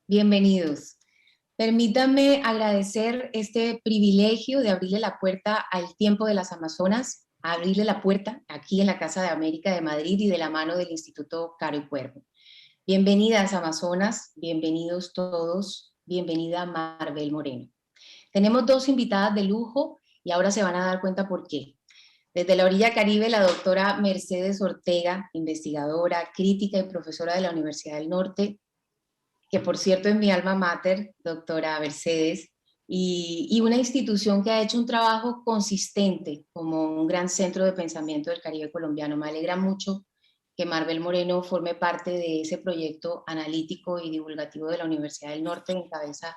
Bienvenidos. Permítanme agradecer este privilegio de abrirle la puerta al tiempo de las Amazonas, abrirle la puerta aquí en la Casa de América de Madrid y de la mano del Instituto Caro y Cuervo. Bienvenidas Amazonas, bienvenidos todos, bienvenida Marbel Moreno. Tenemos dos invitadas de lujo y ahora se van a dar cuenta por qué. Desde la orilla Caribe, la doctora Mercedes Ortega, investigadora, crítica y profesora de la Universidad del Norte, que por cierto es mi alma mater, doctora Mercedes, y una institución que ha hecho un trabajo consistente como un gran centro de pensamiento del Caribe colombiano. Me alegra mucho que Marbel Moreno forme parte de ese proyecto analítico y divulgativo de la Universidad del Norte, en cabeza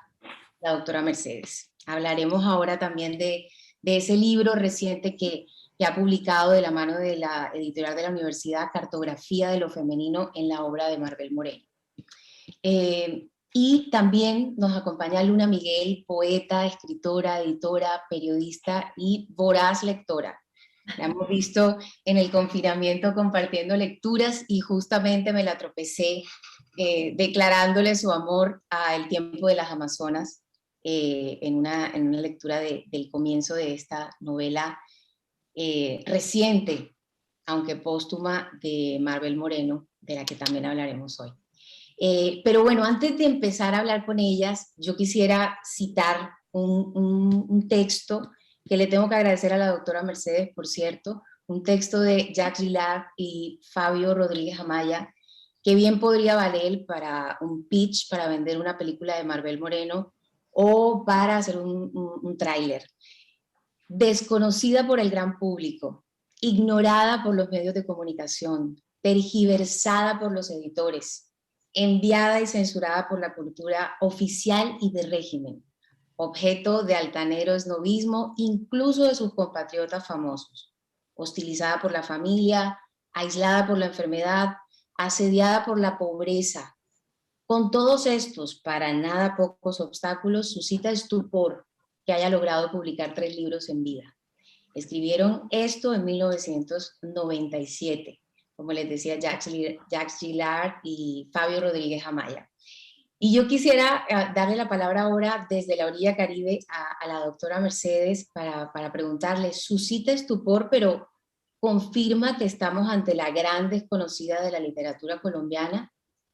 la doctora Mercedes. Hablaremos ahora también de ese libro reciente que ha publicado de la mano de la editorial de la universidad, Cartografía de lo Femenino en la obra de Marbel Moreno. Y también nos acompaña Luna Miguel, poeta, escritora, editora, periodista y voraz lectora. La hemos visto en el confinamiento compartiendo lecturas y justamente me la tropecé declarándole su amor a El tiempo de las Amazonas en una lectura del comienzo de esta novela reciente, aunque póstuma, de Marbel Moreno, de la que también hablaremos hoy. Pero bueno, antes de empezar a hablar con ellas, yo quisiera citar un texto que le tengo que agradecer a la doctora Mercedes, por cierto, un texto de Jacques Gillard y Fabio Rodríguez Amaya, que bien podría valer para un pitch, para vender una película de Marbel Moreno o para hacer un tráiler. Desconocida por el gran público, ignorada por los medios de comunicación, tergiversada por los editores, enviada y censurada por la cultura oficial y de régimen, objeto de altanero esnovismo incluso de sus compatriotas famosos, hostilizada por la familia, aislada por la enfermedad, asediada por la pobreza. Con todos estos, para nada pocos obstáculos, suscita estupor que haya logrado publicar 3 libros en vida. Escribieron esto en 1997, como les decía Jacques Gillard y Fabio Rodríguez Amaya. Y yo quisiera darle la palabra ahora desde la orilla Caribe a la doctora Mercedes para preguntarle, suscita estupor, pero confirma que estamos ante la gran desconocida de la literatura colombiana,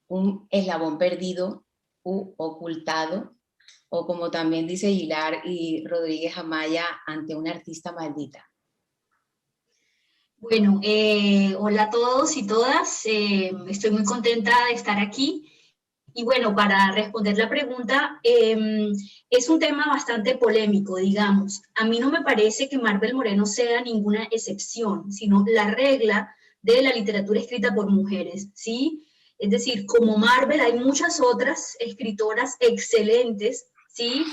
un eslabón perdido u ocultado, o como también dice Gillard y Rodríguez Amaya, ante una artista maldita. Bueno, hola a todos y todas, estoy muy contenta de estar aquí. Y bueno, para responder la pregunta, es un tema bastante polémico, digamos. A mí no me parece que Marbel Moreno sea ninguna excepción, sino la regla de la literatura escrita por mujeres, ¿sí? Es decir, como Marbel hay muchas otras escritoras excelentes, ¿sí?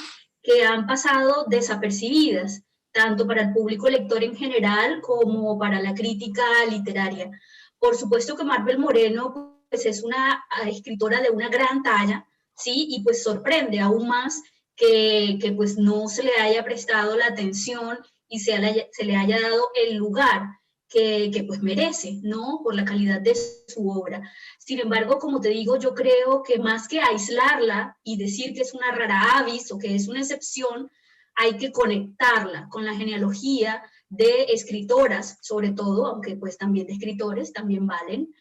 Que han pasado desapercibidas, tanto para el público lector en general como para la crítica literaria. Por supuesto que Marbel Moreno pues es una escritora de una gran talla, ¿sí? Y pues sorprende aún más que pues no se le haya prestado la atención y se le haya dado el lugar que pues merece, ¿no? Por la calidad de su obra. Sin embargo, como te digo, yo creo que más que aislarla y decir que es una rara avis o que es una excepción, hay que conectarla con la genealogía de escritoras, sobre todo, aunque pues también de escritores, también valen,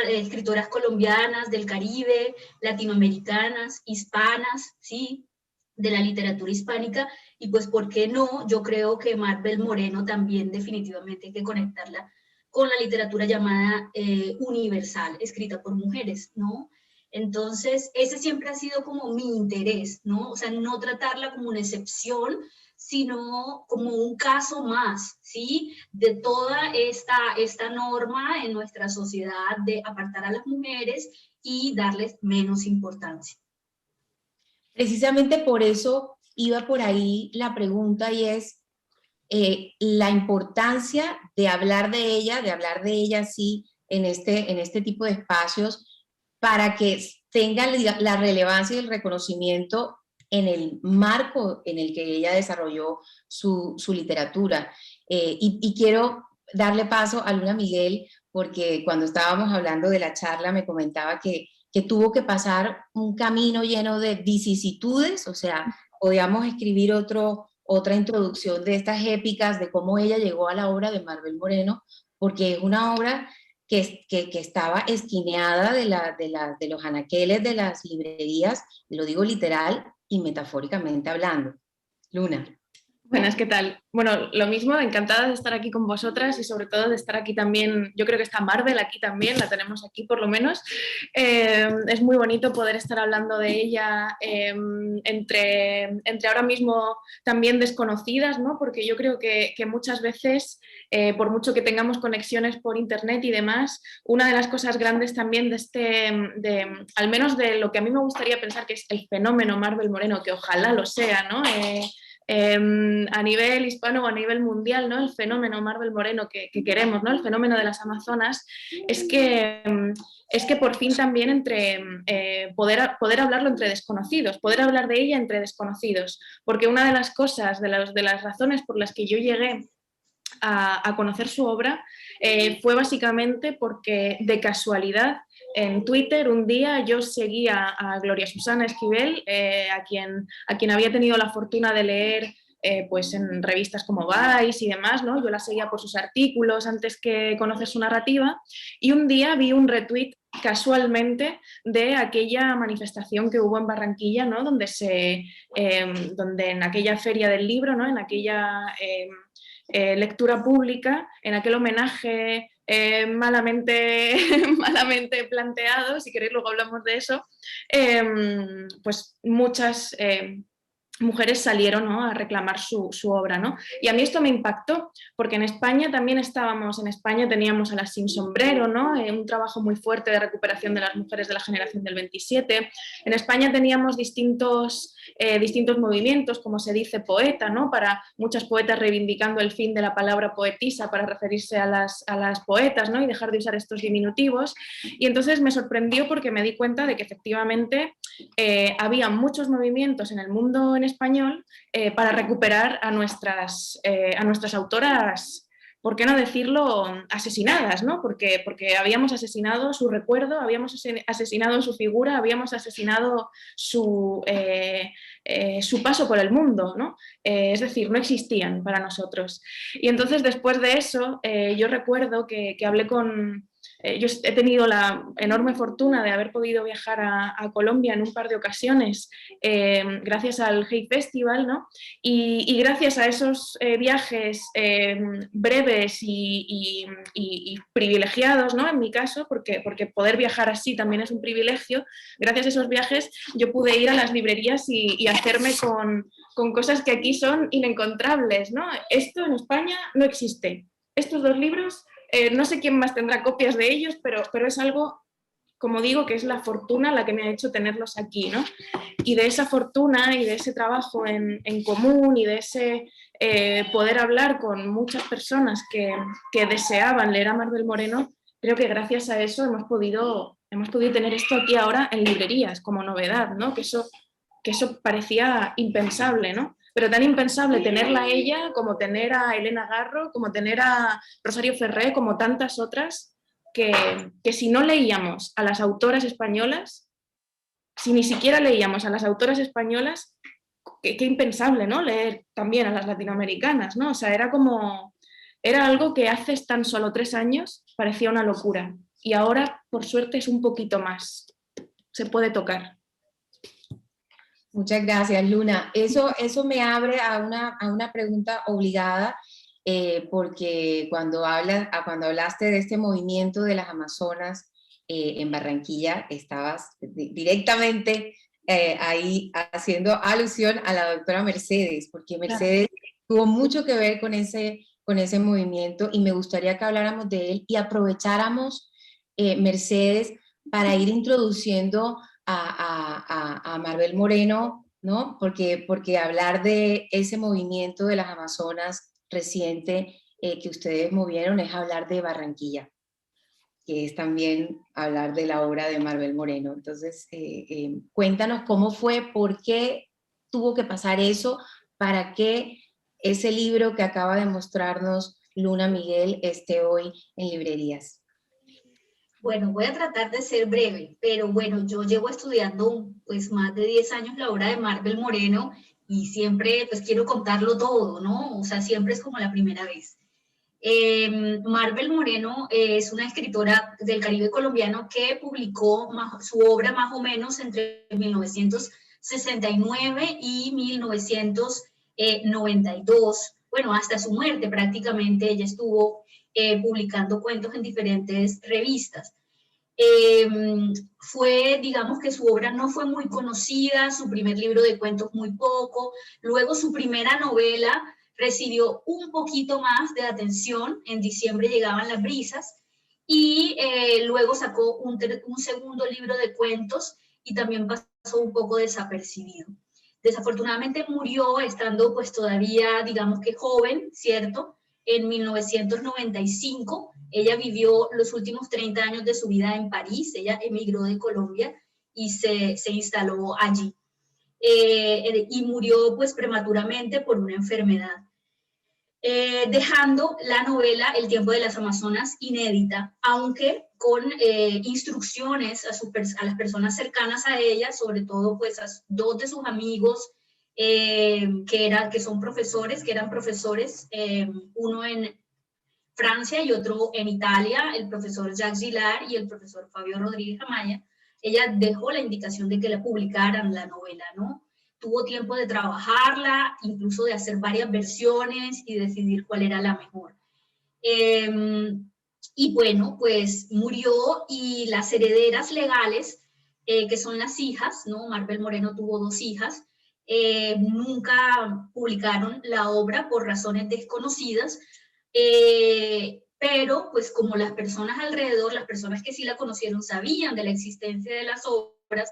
escritoras colombianas del Caribe, latinoamericanas, hispanas, ¿sí? De la literatura hispánica, y pues, ¿por qué no? Yo creo que Marbel Moreno también definitivamente hay que conectarla con la literatura llamada universal, escrita por mujeres, ¿no? Entonces, ese siempre ha sido como mi interés, ¿no? O sea, no tratarla como una excepción, sino como un caso más, ¿sí? De toda esta norma en nuestra sociedad de apartar a las mujeres y darles menos importancia. Precisamente por eso iba por ahí la pregunta y es la importancia de hablar de ella así en este tipo de espacios para que tenga la relevancia y el reconocimiento en el marco en el que ella desarrolló su literatura. Y quiero darle paso a Luna Miguel porque cuando estábamos hablando de la charla me comentaba que tuvo que pasar un camino lleno de vicisitudes, o sea, podíamos escribir otra introducción de estas épicas, de cómo ella llegó a la obra de Maribel Moreno, porque es una obra que estaba esquineada de los anaqueles de las librerías, lo digo literal y metafóricamente hablando. Luna. Buenas, ¿qué tal? Bueno, lo mismo, encantada de estar aquí con vosotras y sobre todo de estar aquí también, yo creo que está Marvel aquí también, la tenemos aquí por lo menos. Es muy bonito poder estar hablando de ella entre ahora mismo también desconocidas, ¿no? Porque yo creo que muchas veces, por mucho que tengamos conexiones por internet y demás, una de las cosas grandes también al menos de lo que a mí me gustaría pensar que es el fenómeno Maribel Moreno, que ojalá lo sea, ¿no? A nivel hispano o a nivel mundial, ¿no? El fenómeno Maribel Moreno que queremos, ¿no? El fenómeno de las Amazonas, es que por fin también poder hablarlo entre desconocidos, poder hablar de ella entre desconocidos, porque una de las cosas, de las razones por las que yo llegué a conocer su obra fue básicamente porque de casualidad en Twitter un día yo seguía a Gloria Susana Esquivel, a quien había tenido la fortuna de leer pues en revistas como Vice y demás, ¿no? Yo la seguía por sus artículos antes que conocer su narrativa, y un día vi un retweet casualmente de aquella manifestación que hubo en Barranquilla, ¿no? Donde en aquella feria del libro, ¿no? En aquella lectura pública, en aquel homenaje malamente, malamente planteado, si queréis luego hablamos de eso, pues muchas mujeres salieron, ¿no? A reclamar su obra, ¿no? Y a mí esto me impactó, porque en España teníamos a las Sin Sombrero, ¿no? Un trabajo muy fuerte de recuperación de las mujeres de la generación del 27. En España teníamos distintos movimientos, como se dice poeta, ¿no? Para muchas poetas reivindicando el fin de la palabra poetisa para referirse a las poetas, ¿no? Y dejar de usar estos diminutivos. Y entonces me sorprendió porque me di cuenta de que efectivamente había muchos movimientos en el mundo en español para recuperar a nuestras autoras, ¿por qué no decirlo?, asesinadas, ¿no? Porque habíamos asesinado su recuerdo, habíamos asesinado su figura, habíamos asesinado su paso por el mundo, ¿no? Es decir, no existían para nosotros. Y entonces, después de eso, yo recuerdo que hablé con... Yo he tenido la enorme fortuna de haber podido viajar a Colombia en un par de ocasiones gracias al Hey Festival, ¿no? Y gracias a esos viajes breves y privilegiados, ¿no? En mi caso, porque poder viajar así también es un privilegio, gracias a esos viajes yo pude ir a las librerías y hacerme con cosas que aquí son inencontrables, ¿no? Esto en España no existe. Estos dos libros... no sé quién más tendrá copias de ellos, pero es algo, como digo, que es la fortuna la que me ha hecho tenerlos aquí, ¿no? Y de esa fortuna y de ese trabajo en común y de ese poder hablar con muchas personas que deseaban leer a Maribel Moreno, creo que gracias a eso hemos podido tener esto aquí ahora en librerías como novedad, ¿no? Que eso parecía impensable, ¿no? Pero tan impensable tenerla a ella como tener a Elena Garro, como tener a Rosario Ferré, como tantas otras, que si no leíamos a las autoras españolas, si ni siquiera leíamos a las autoras españolas, qué impensable, ¿no? Leer también a las latinoamericanas, ¿no? O sea, era algo que hace tan solo 3 años parecía una locura, y ahora, por suerte, es un poquito más, se puede tocar. Muchas gracias, Luna. Eso me abre a una pregunta obligada, porque cuando hablaste de este movimiento de las Amazonas en Barranquilla, estabas directamente ahí haciendo alusión a la doctora Mercedes, porque Mercedes tuvo mucho que ver con ese movimiento, y me gustaría que habláramos de él y aprovecháramos, Mercedes, para ir introduciendo a Maribel Moreno, ¿no? Porque hablar de ese movimiento de las Amazonas reciente que ustedes movieron es hablar de Barranquilla, que es también hablar de la obra de Maribel Moreno. Entonces, cuéntanos cómo fue, por qué tuvo que pasar eso, para que ese libro que acaba de mostrarnos Luna Miguel esté hoy en librerías. Bueno, voy a tratar de ser breve, pero bueno, yo llevo estudiando pues más de 10 años la obra de Marvel Moreno y siempre pues quiero contarlo todo, ¿no? O sea, siempre es como la primera vez. Marvel Moreno es una escritora del Caribe colombiano que publicó su obra más o menos entre 1969 y 1992. Bueno, hasta su muerte prácticamente ella estuvo publicando cuentos en diferentes revistas. Digamos que su obra no fue muy conocida, su primer libro de cuentos muy poco, luego su primera novela recibió un poquito más de atención, en diciembre llegaban las brisas, y luego sacó un segundo libro de cuentos y también pasó un poco desapercibido. Desafortunadamente murió estando pues todavía, digamos que joven, ¿cierto? En 1995, ella vivió los últimos 30 años de su vida en París, ella emigró de Colombia y se instaló allí. Y murió pues prematuramente por una enfermedad. Dejando la novela El tiempo de las Amazonas inédita, aunque con instrucciones a las personas cercanas a ella, sobre todo pues a dos de sus amigos que son profesores, que eran profesores, uno en Francia y otro en Italia, el profesor Jacques Gillard y el profesor Fabio Rodríguez Amaya. Ella dejó la indicación de que le publicaran la novela, ¿no? Tuvo tiempo de trabajarla, incluso de hacer varias versiones y decidir cuál era la mejor. Y bueno, pues murió y las herederas legales, que son las hijas, ¿no? Marvel Moreno tuvo 2 hijas, nunca publicaron la obra por razones desconocidas, pero pues como las personas alrededor, las personas que sí la conocieron sabían de la existencia de las obras,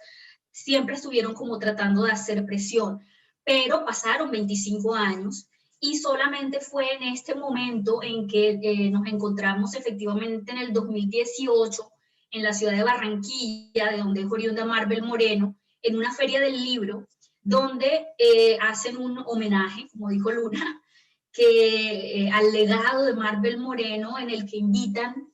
siempre estuvieron como tratando de hacer presión, pero pasaron 25 años y solamente fue en este momento en que nos encontramos efectivamente en el 2018 en la ciudad de Barranquilla, de donde es oriunda Marvel Moreno, en una feria del libro, donde hacen un homenaje, como dijo Luna, al legado de Marvel Moreno, en el que invitan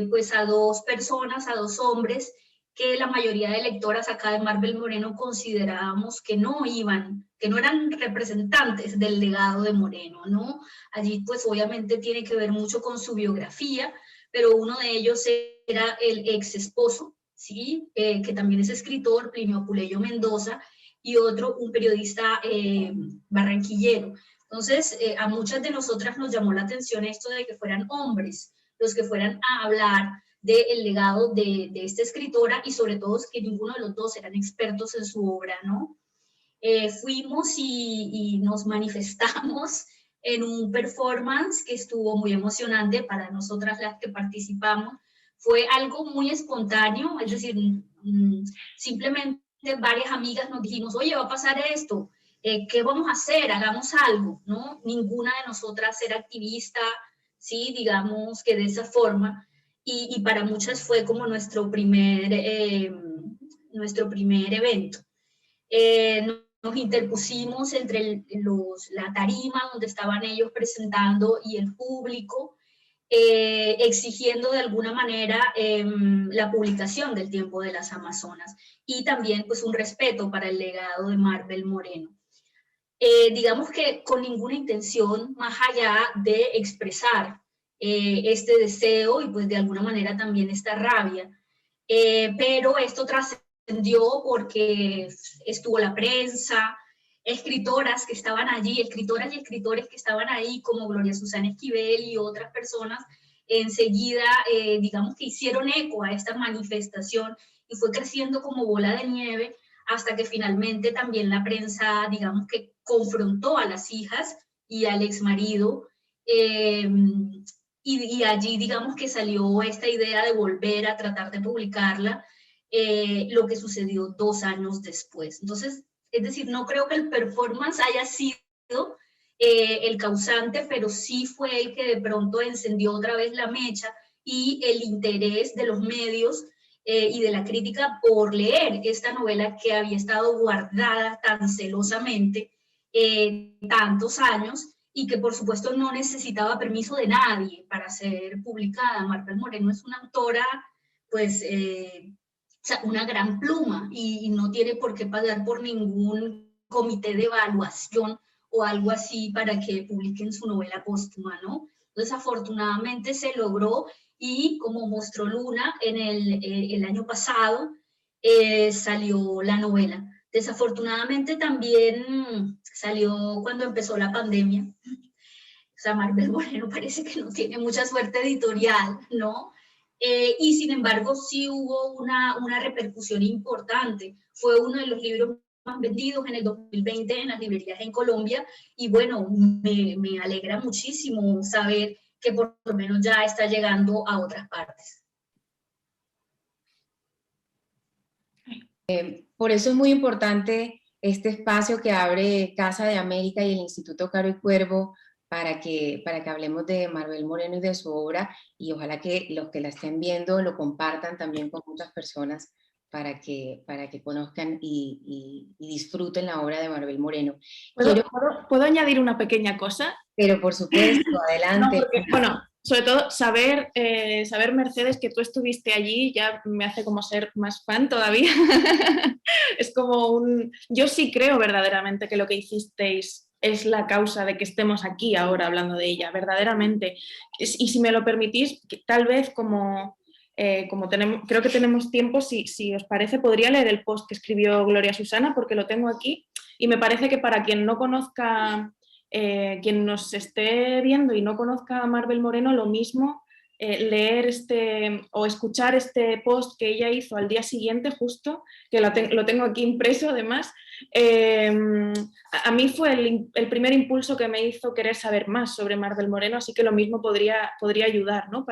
pues a 2 personas, a 2 hombres, que la mayoría de lectoras acá de Marvel Moreno considerábamos que no eran representantes del legado de Moreno, ¿no? Allí pues obviamente tiene que ver mucho con su biografía, pero uno de ellos era el ex esposo, ¿sí? Que también es escritor, Plinio Apuleyo Mendoza, y otro, un periodista barranquillero. Entonces, a muchas de nosotras nos llamó la atención esto de que fueran hombres los que fueran a hablar del legado de esta escritora y sobre todo que ninguno de los 2 eran expertos en su obra, ¿no? Fuimos y nos manifestamos en un performance que estuvo muy emocionante para nosotras las que participamos. Fue algo muy espontáneo, es decir, simplemente varias amigas nos dijimos, oye, va a pasar esto, ¿qué vamos a hacer? Hagamos algo, ¿no? Ninguna de nosotras era activista, sí, digamos que de esa forma, y para muchas fue como nuestro primer evento. Nos interpusimos entre la tarima donde estaban ellos presentando y el público, exigiendo de alguna manera la publicación del Tiempo de las Amazonas y también pues un respeto para el legado de Marvel Moreno. Digamos que con ninguna intención más allá de expresar este deseo y pues de alguna manera también esta rabia, pero esto trascendió porque estuvo la prensa, escritoras que estaban allí, escritoras y escritores que estaban ahí como Gloria Susana Esquivel y otras personas, enseguida digamos que hicieron eco a esta manifestación y fue creciendo como bola de nieve hasta que finalmente también la prensa, digamos que confrontó a las hijas y al exmarido, y allí digamos que salió esta idea de volver a tratar de publicarla, lo que sucedió 2 años después. Entonces, es decir, no creo que el performance haya sido el causante, pero sí fue el que de pronto encendió otra vez la mecha y el interés de los medios y de la crítica por leer esta novela que había estado guardada tan celosamente tantos años y que por supuesto no necesitaba permiso de nadie para ser publicada. Marvel Moreno es una autora pues, o sea, una gran pluma y no tiene por qué pasar por ningún comité de evaluación o algo así para que publiquen su novela póstuma, ¿no? Entonces, afortunadamente se logró y como mostró Luna en el año pasado, salió la novela. Desafortunadamente también salió cuando empezó la pandemia. O sea, Marvel Moreno parece que no tiene mucha suerte editorial, ¿no? Y sin embargo sí hubo una repercusión importante. Fue uno de los libros más vendidos en el 2020 en las librerías en Colombia y bueno, me alegra muchísimo saber que por lo menos ya está llegando a otras partes. Por eso es muy importante este espacio que abre Casa de América y el Instituto Caro y Cuervo para que hablemos de Marvel Moreno y de su obra, y ojalá que los que la estén viendo lo compartan también con muchas personas para que conozcan y disfruten la obra de Marvel Moreno. ¿Puedo añadir una pequeña cosa? Pero por supuesto, adelante. No, porque, bueno, sobre todo saber, Mercedes, que tú estuviste allí ya me hace como ser más fan todavía. Es como yo sí creo verdaderamente que lo que hicisteis es la causa de que estemos aquí ahora hablando de ella, verdaderamente. Y si me lo permitís, tal vez como creo que tenemos tiempo, si os parece, podría leer el post que escribió Gloria Susana, porque lo tengo aquí, y me parece que para quien no conozca, quien nos esté viendo y no conozca a Marvel Moreno, lo mismo leer o escuchar este post que ella hizo al día siguiente, justo, que lo tengo aquí impreso además. A mí fue el primer impulso que me hizo querer saber más sobre Marvel Moreno, así que lo mismo podría ayudar, ¿no?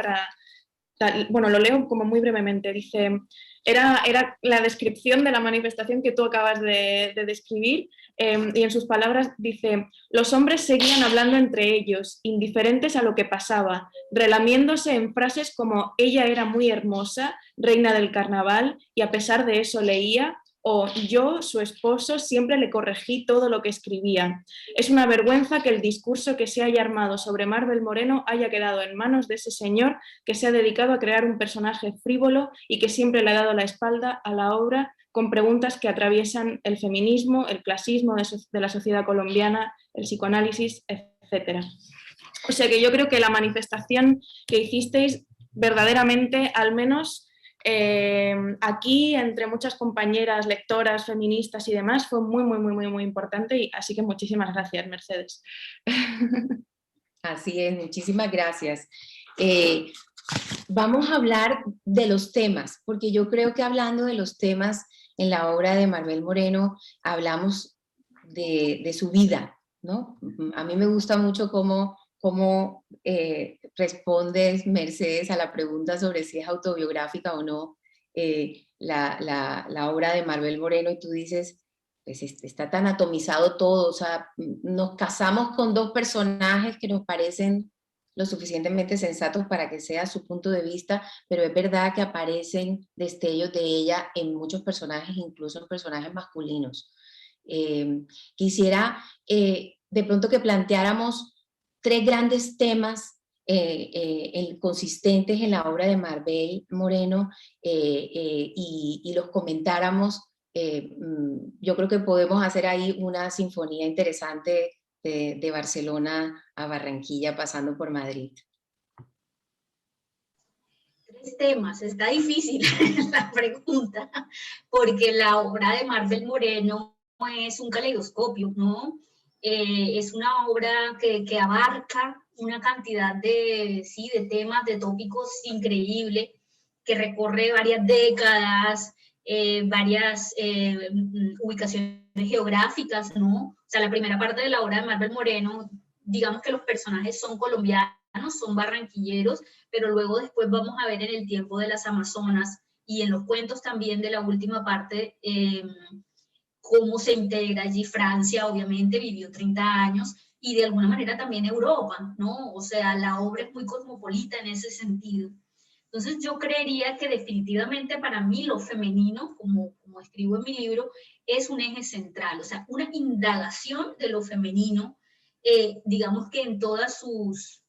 Bueno, lo leo como muy brevemente. Dice, era la descripción de la manifestación que tú acabas de describir, y en sus palabras dice: los hombres seguían hablando entre ellos, indiferentes a lo que pasaba, relamiéndose en frases como ella era muy hermosa, reina del carnaval, y a pesar de eso leía, o yo, su esposo, siempre le corregí todo lo que escribía. Es una vergüenza que el discurso que se haya armado sobre Marvel Moreno haya quedado en manos de ese señor que se ha dedicado a crear un personaje frívolo y que siempre le ha dado la espalda a la obra con preguntas que atraviesan el feminismo, el clasismo de la sociedad colombiana, el psicoanálisis, etc. O sea que yo creo que la manifestación que hicisteis verdaderamente, al menos aquí, entre muchas compañeras, lectoras, feministas y demás, fue muy, muy, muy, muy, muy importante, y así que muchísimas gracias, Mercedes. Así es, muchísimas gracias. Vamos a hablar de los temas, porque yo creo que hablando de los temas en la obra de Marvel Moreno, hablamos de su vida, ¿no? A mí me gusta mucho cómo respondes, Mercedes, a la pregunta sobre si es autobiográfica o no la obra de Marvel Moreno, y tú dices, pues está tan atomizado todo, o sea, nos casamos con dos personajes que nos parecen lo suficientemente sensatos para que sea su punto de vista, pero es verdad que aparecen destellos de ella en muchos personajes, incluso en personajes masculinos. Quisiera de pronto que planteáramos tres grandes temas consistentes en la obra de Marvel Moreno y los comentáramos. Yo creo que podemos hacer ahí una sinfonía interesante de Barcelona a Barranquilla, pasando por Madrid. Tres temas, está difícil la pregunta, porque la obra de Marvel Moreno es un caleidoscopio, ¿no? Es una obra que abarca una cantidad de temas, de tópicos increíble, que recorre varias décadas, varias ubicaciones geográficas, ¿no? O sea, la primera parte de la obra de Marvel Moreno, digamos que los personajes son colombianos, son barranquilleros, pero luego después vamos a ver en el tiempo de las Amazonas y en los cuentos también de la última parte, cómo se integra allí Francia, obviamente vivió 30 años, y de alguna manera también Europa, ¿no? O sea, la obra es muy cosmopolita en ese sentido. Entonces yo creería que definitivamente para mí lo femenino, como escribo en mi libro, es un eje central, o sea, una indagación de lo femenino, digamos que en todas sus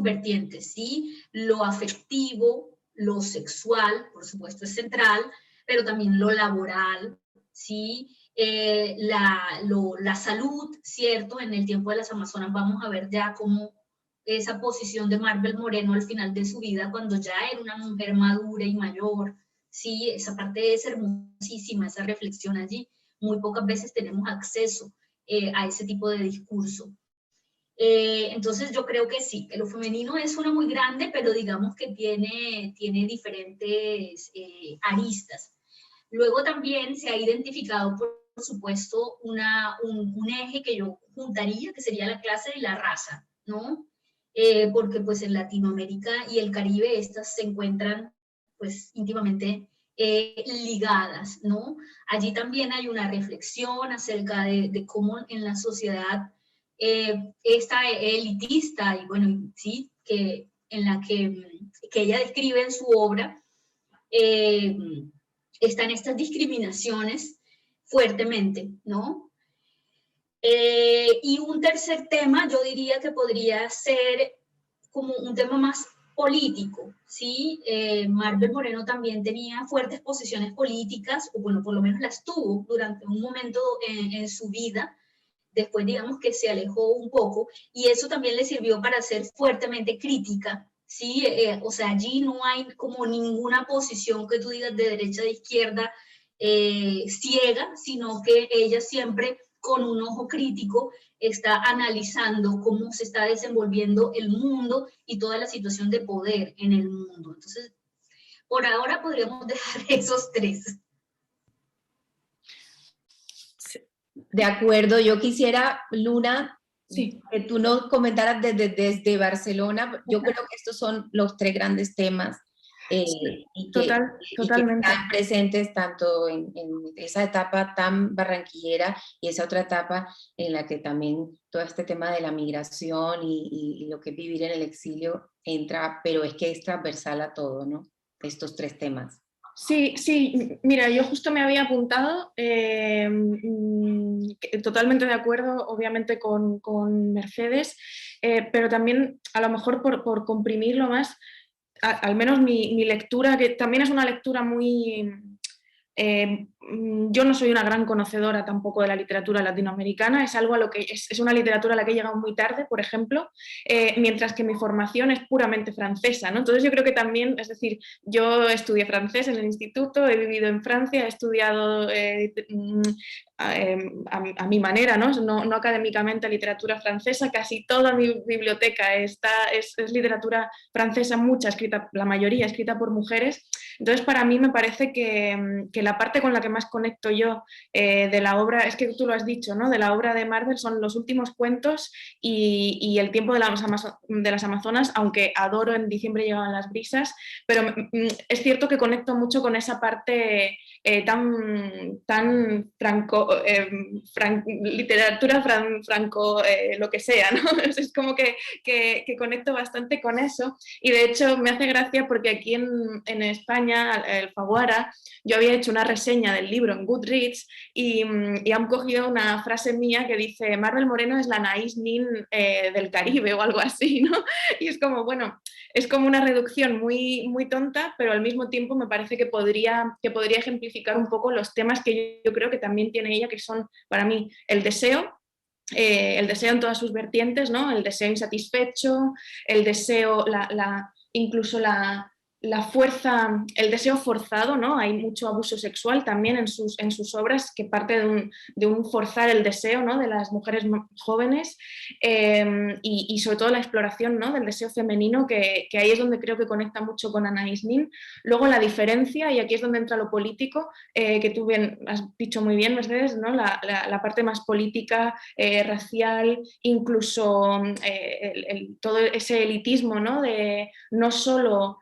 vertientes, ¿sí? Lo afectivo, lo sexual, por supuesto, es central, pero también lo laboral, ¿sí? La salud, ¿cierto? En el tiempo de las Amazonas vamos a ver ya cómo esa posición de Marvel Moreno al final de su vida, cuando ya era una mujer madura y mayor, ¿sí? Esa parte es hermosísima, esa reflexión allí. Muy pocas veces tenemos acceso a ese tipo de discurso. Entonces yo creo que sí, que lo femenino es una muy grande, pero digamos que tiene diferentes aristas. Luego también se ha identificado, por supuesto, un eje que yo juntaría, que sería la clase y la raza, ¿no? Porque pues en Latinoamérica y el Caribe estas se encuentran pues íntimamente ligadas, ¿no? Allí también hay una reflexión acerca de cómo en la sociedad esta elitista, y bueno, sí, en la que ella describe en su obra, están estas discriminaciones fuertemente, ¿no? Y un tercer tema, yo diría que podría ser como un tema más político, ¿sí? Marvel Moreno también tenía fuertes posiciones políticas, o bueno, por lo menos las tuvo durante un momento en su vida. Después digamos que se alejó un poco, y eso también le sirvió para ser fuertemente crítica, ¿sí? O sea, allí no hay como ninguna posición que tú digas de derecha, de izquierda, ciega, sino que ella siempre con un ojo crítico está analizando cómo se está desenvolviendo el mundo y toda la situación de poder en el mundo. Entonces, por ahora podríamos dejar esos tres. De acuerdo, yo quisiera, Luna, Sí. que tú nos comentaras desde Barcelona. Yo creo que estos son los tres grandes temas y que Totalmente. están presentes tanto en esa etapa tan barranquillera y esa otra etapa en la que también todo este tema de la migración y lo que es vivir en el exilio entra, pero es que es transversal a todo, ¿no? Estos tres temas. Sí, sí, mira, yo justo me había apuntado, totalmente de acuerdo, obviamente, con Mercedes, pero también a lo mejor por comprimirlo más, al menos mi lectura, que también es una lectura muy... yo no soy una gran conocedora tampoco de la literatura latinoamericana, es algo a lo que es una literatura a la que he llegado muy tarde, por ejemplo, mientras que mi formación es puramente francesa, ¿no? Entonces yo creo que también, es decir, yo estudié francés en el instituto, he vivido en Francia, he estudiado a mi manera, ¿no? No académicamente literatura francesa, casi toda mi biblioteca es literatura francesa, mucha escrita, la mayoría escrita por mujeres. Entonces, para mí me parece que la parte con la que más conecto yo de la obra, es que tú lo has dicho, ¿no? De la obra de Marvel son los últimos cuentos y el tiempo de las Amazonas, aunque adoro En diciembre llegaban las brisas, pero es cierto que conecto mucho con esa parte tan literatura franco, lo que sea, ¿no? Es como que conecto bastante con eso, y de hecho me hace gracia porque aquí en España, el Faguara, yo había hecho una reseña del libro en Goodreads y han cogido una frase mía que dice: Marvel Moreno es la Anaïs Nin del Caribe o algo así, ¿no? Y es como, bueno, es como una reducción muy, muy tonta, pero al mismo tiempo me parece que podría ejemplificar un poco los temas que yo creo que también tiene ella, que son para mí el deseo en todas sus vertientes, ¿no? El deseo insatisfecho, el deseo, incluso la fuerza, el deseo forzado, ¿no? Hay mucho abuso sexual también en sus obras, que parte de un forzar el deseo, ¿no? De las mujeres jóvenes, y sobre todo la exploración, ¿no? Del deseo femenino, que ahí es donde creo que conecta mucho con Anaïs Nin. Luego la diferencia, y aquí es donde entra lo político, que tú bien has dicho muy bien, Mercedes, ¿no? La parte más política, racial, incluso todo ese elitismo, ¿no? De no solo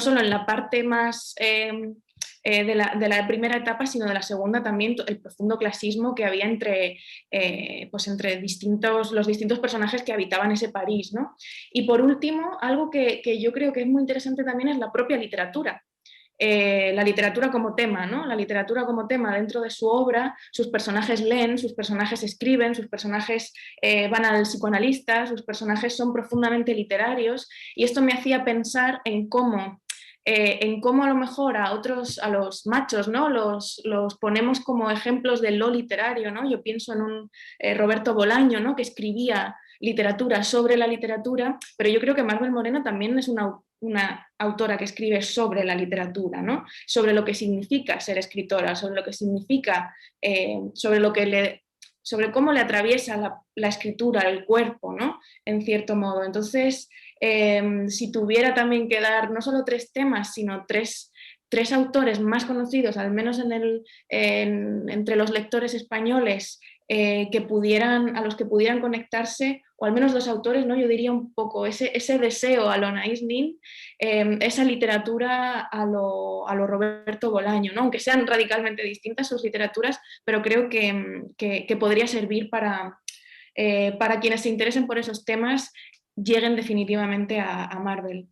en la parte más de la primera etapa, sino de la segunda también, el profundo clasismo que había entre los distintos personajes que habitaban ese París, ¿no? Y por último, algo que yo creo que es muy interesante también es la propia literatura. La literatura como tema, ¿no? La literatura como tema dentro de su obra, sus personajes leen, sus personajes escriben, sus personajes van al psicoanalista, sus personajes son profundamente literarios, y esto me hacía pensar en cómo en cómo a lo mejor a los machos, ¿no? Los ponemos como ejemplos de lo literario, ¿no? Yo pienso en un Roberto Bolaño, ¿no? Que escribía literatura sobre la literatura, pero yo creo que Marvel Moreno también es una autora que escribe sobre la literatura, ¿no? Sobre lo que significa ser escritora, sobre lo que significa, sobre cómo le atraviesa la escritura, el cuerpo, ¿no? En cierto modo. Entonces, si tuviera también que dar no solo 3 temas, sino tres autores más conocidos, al menos entre los lectores españoles, a los que pudieran conectarse, o al menos 2 autores, ¿no? Yo diría un poco ese deseo a lo Anaïs Nin, esa literatura a lo Roberto Bolaño, ¿no? Aunque sean radicalmente distintas sus literaturas, pero creo que podría servir para quienes se interesen por esos temas, lleguen definitivamente a Marvel.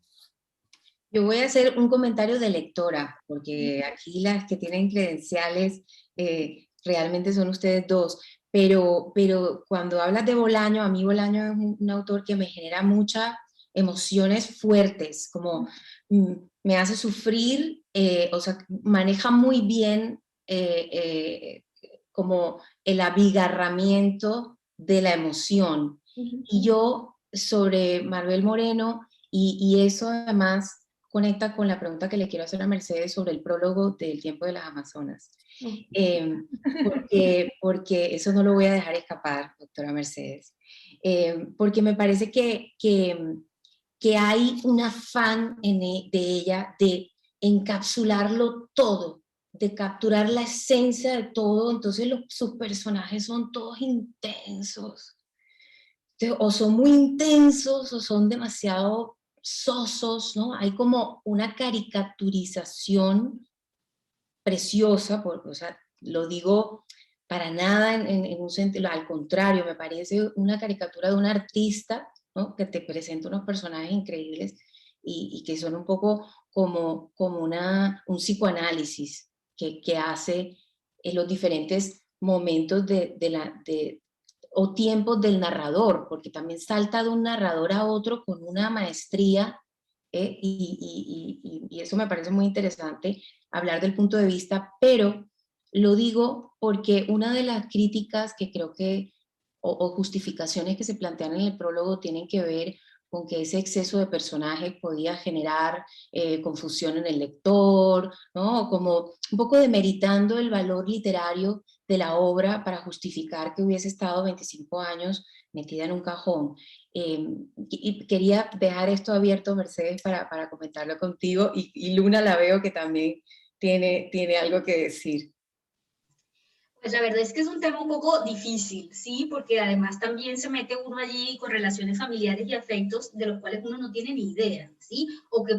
Yo voy a hacer un comentario de lectora, porque aquí las que tienen credenciales realmente son ustedes dos. Pero cuando hablas de Bolaño, a mí Bolaño es un autor que me genera muchas emociones fuertes, como me hace sufrir, o sea, maneja muy bien como el abigarramiento de la emoción. Y yo, sobre Marvel Moreno, y eso además conecta con la pregunta que le quiero hacer a Mercedes sobre el prólogo del Tiempo de las Amazonas. Porque eso no lo voy a dejar escapar, doctora Mercedes. Porque me parece que hay un afán de ella de encapsularlo todo, de capturar la esencia de todo. Entonces sus personajes son todos intensos. Entonces, o son muy intensos o son demasiado sosos, ¿no? Hay como una caricaturización preciosa, o sea, lo digo para nada en un sentido, al contrario, me parece una caricatura de un artista, ¿no? Que te presenta unos personajes increíbles y que son un poco como un psicoanálisis que hace en los diferentes momentos o tiempos del narrador, porque también salta de un narrador a otro con una maestría, y eso me parece muy interesante, hablar del punto de vista, pero lo digo porque una de las críticas que creo que, o justificaciones que se plantean en el prólogo tienen que ver con que ese exceso de personajes podía generar confusión en el lector, ¿no? Como un poco demeritando el valor literario de la obra para justificar que hubiese estado 25 años metida en un cajón. Y quería dejar esto abierto, Mercedes, para comentarlo contigo, y Luna la veo que también tiene algo que decir. Pues la verdad es que es un tema un poco difícil, ¿sí? Porque además también se mete uno allí con relaciones familiares y afectos de los cuales uno no tiene ni idea, ¿sí? O que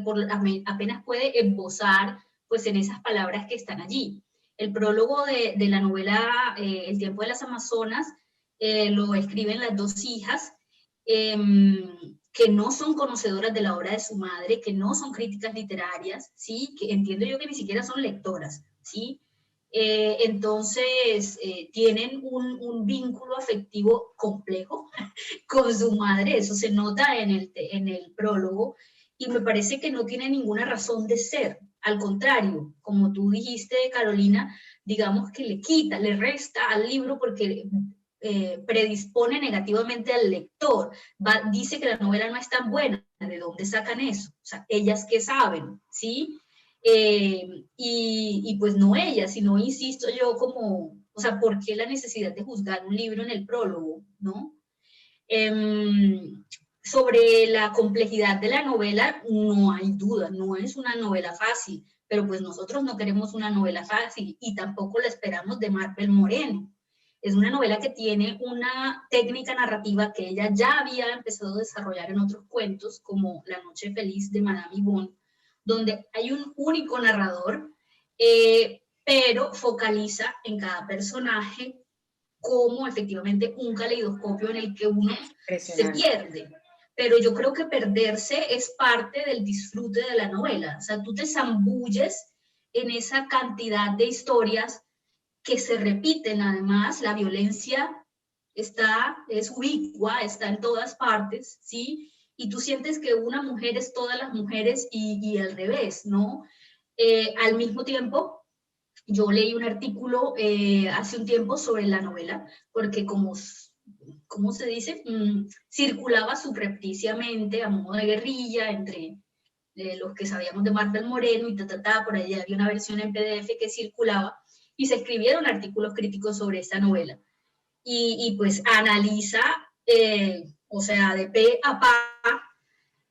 apenas puede esbozar, pues, en esas palabras que están allí. El prólogo de la novela El tiempo de las Amazonas lo escriben las 2 hijas, que no son conocedoras de la obra de su madre, que no son críticas literarias, ¿sí? Que entiendo yo que ni siquiera son lectoras, ¿sí? Entonces tienen un vínculo afectivo complejo con su madre, eso se nota en el prólogo, y me parece que no tiene ninguna razón de ser. Al contrario, como tú dijiste, Carolina, digamos que le resta al libro porque predispone negativamente al lector. Dice que la novela no es tan buena. ¿De dónde sacan eso? O sea, ellas qué saben, ¿sí? Y pues no ella, sino, insisto yo, como, o sea, ¿por qué la necesidad de juzgar un libro en el prólogo, no? Sobre la complejidad de la novela, no hay duda, no es una novela fácil, pero pues nosotros no queremos una novela fácil y tampoco la esperamos de Marvel Moreno. Es una novela que tiene una técnica narrativa que ella ya había empezado a desarrollar en otros cuentos, como La Noche Feliz de Madame Yvonne, donde hay un único narrador, pero focaliza en cada personaje como efectivamente un caleidoscopio en el que uno se pierde. Pero yo creo que perderse es parte del disfrute de la novela. O sea, tú te zambulles en esa cantidad de historias que se repiten. Además, la violencia es ubicua, está en todas partes, ¿sí? y tú sientes que una mujer es todas las mujeres y al revés, ¿no? Al mismo tiempo, yo leí un artículo hace un tiempo sobre la novela, porque ¿cómo se dice? Circulaba subrepticiamente a modo de guerrilla entre los que sabíamos de Marvel Moreno y por ahí había una versión en PDF que circulaba y se escribieron artículos críticos sobre esta novela. Y pues analiza, o sea, de pe a pa,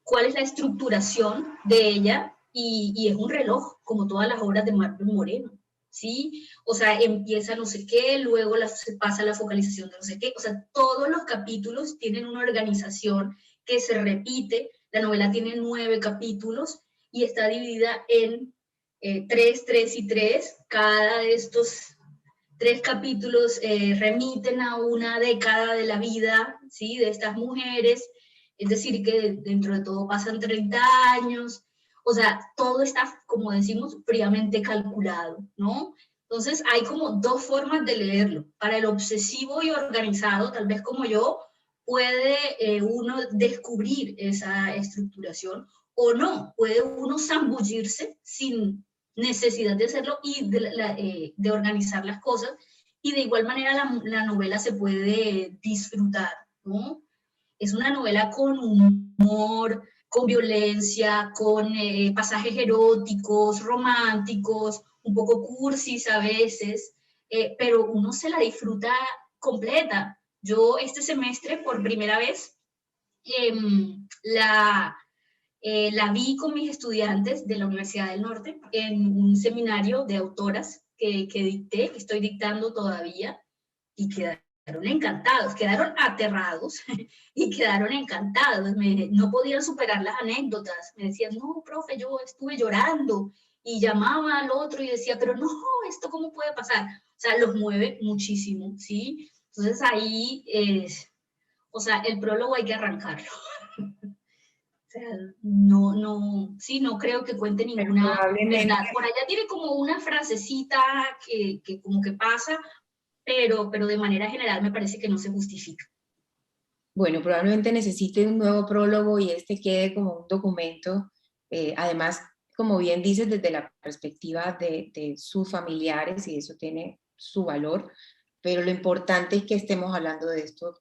cuál es la estructuración de ella y es un reloj, como todas las obras de Marvel Moreno, ¿sí? O sea, empieza no sé qué, luego se pasa la focalización de no sé qué, o sea, todos los capítulos tienen una organización que se repite, la novela tiene 9 capítulos y está dividida en 3, 3 y 3, cada de estos 3 capítulos remiten a una década de la vida, ¿sí? De estas mujeres, es decir, que dentro de todo pasan 30 años, o sea, todo está, como decimos, fríamente calculado, ¿no? Entonces hay como 2 formas de leerlo. Para el obsesivo y organizado, tal vez como yo, puede uno descubrir esa estructuración o no, puede uno zambullirse sin necesidad de hacerlo y de organizar las cosas, y de igual manera la novela se puede disfrutar, ¿no? Es una novela con humor, con violencia, con pasajes eróticos, románticos, un poco cursis a veces, pero uno se la disfruta completa. Yo este semestre, por primera vez, la vi con mis estudiantes de la Universidad del Norte en un seminario de autoras que dicté, que estoy dictando todavía, y quedaron encantados, quedaron aterrados y quedaron encantados. No podían superar las anécdotas. Me decían, no, profe, yo estuve llorando, y llamaba al otro y decía, pero no, ¿esto cómo puede pasar? O sea, los mueve muchísimo, ¿sí? Entonces ahí o sea, el prólogo hay que arrancarlo. O sea, sí, no creo que cuente ninguna verdad. Por allá tiene como una frasecita que como que pasa, pero de manera general me parece que no se justifica. Bueno, probablemente necesite un nuevo prólogo y este quede como un documento. Además, como bien dices, desde la perspectiva de sus familiares, y eso tiene su valor, pero lo importante es que estemos hablando de esto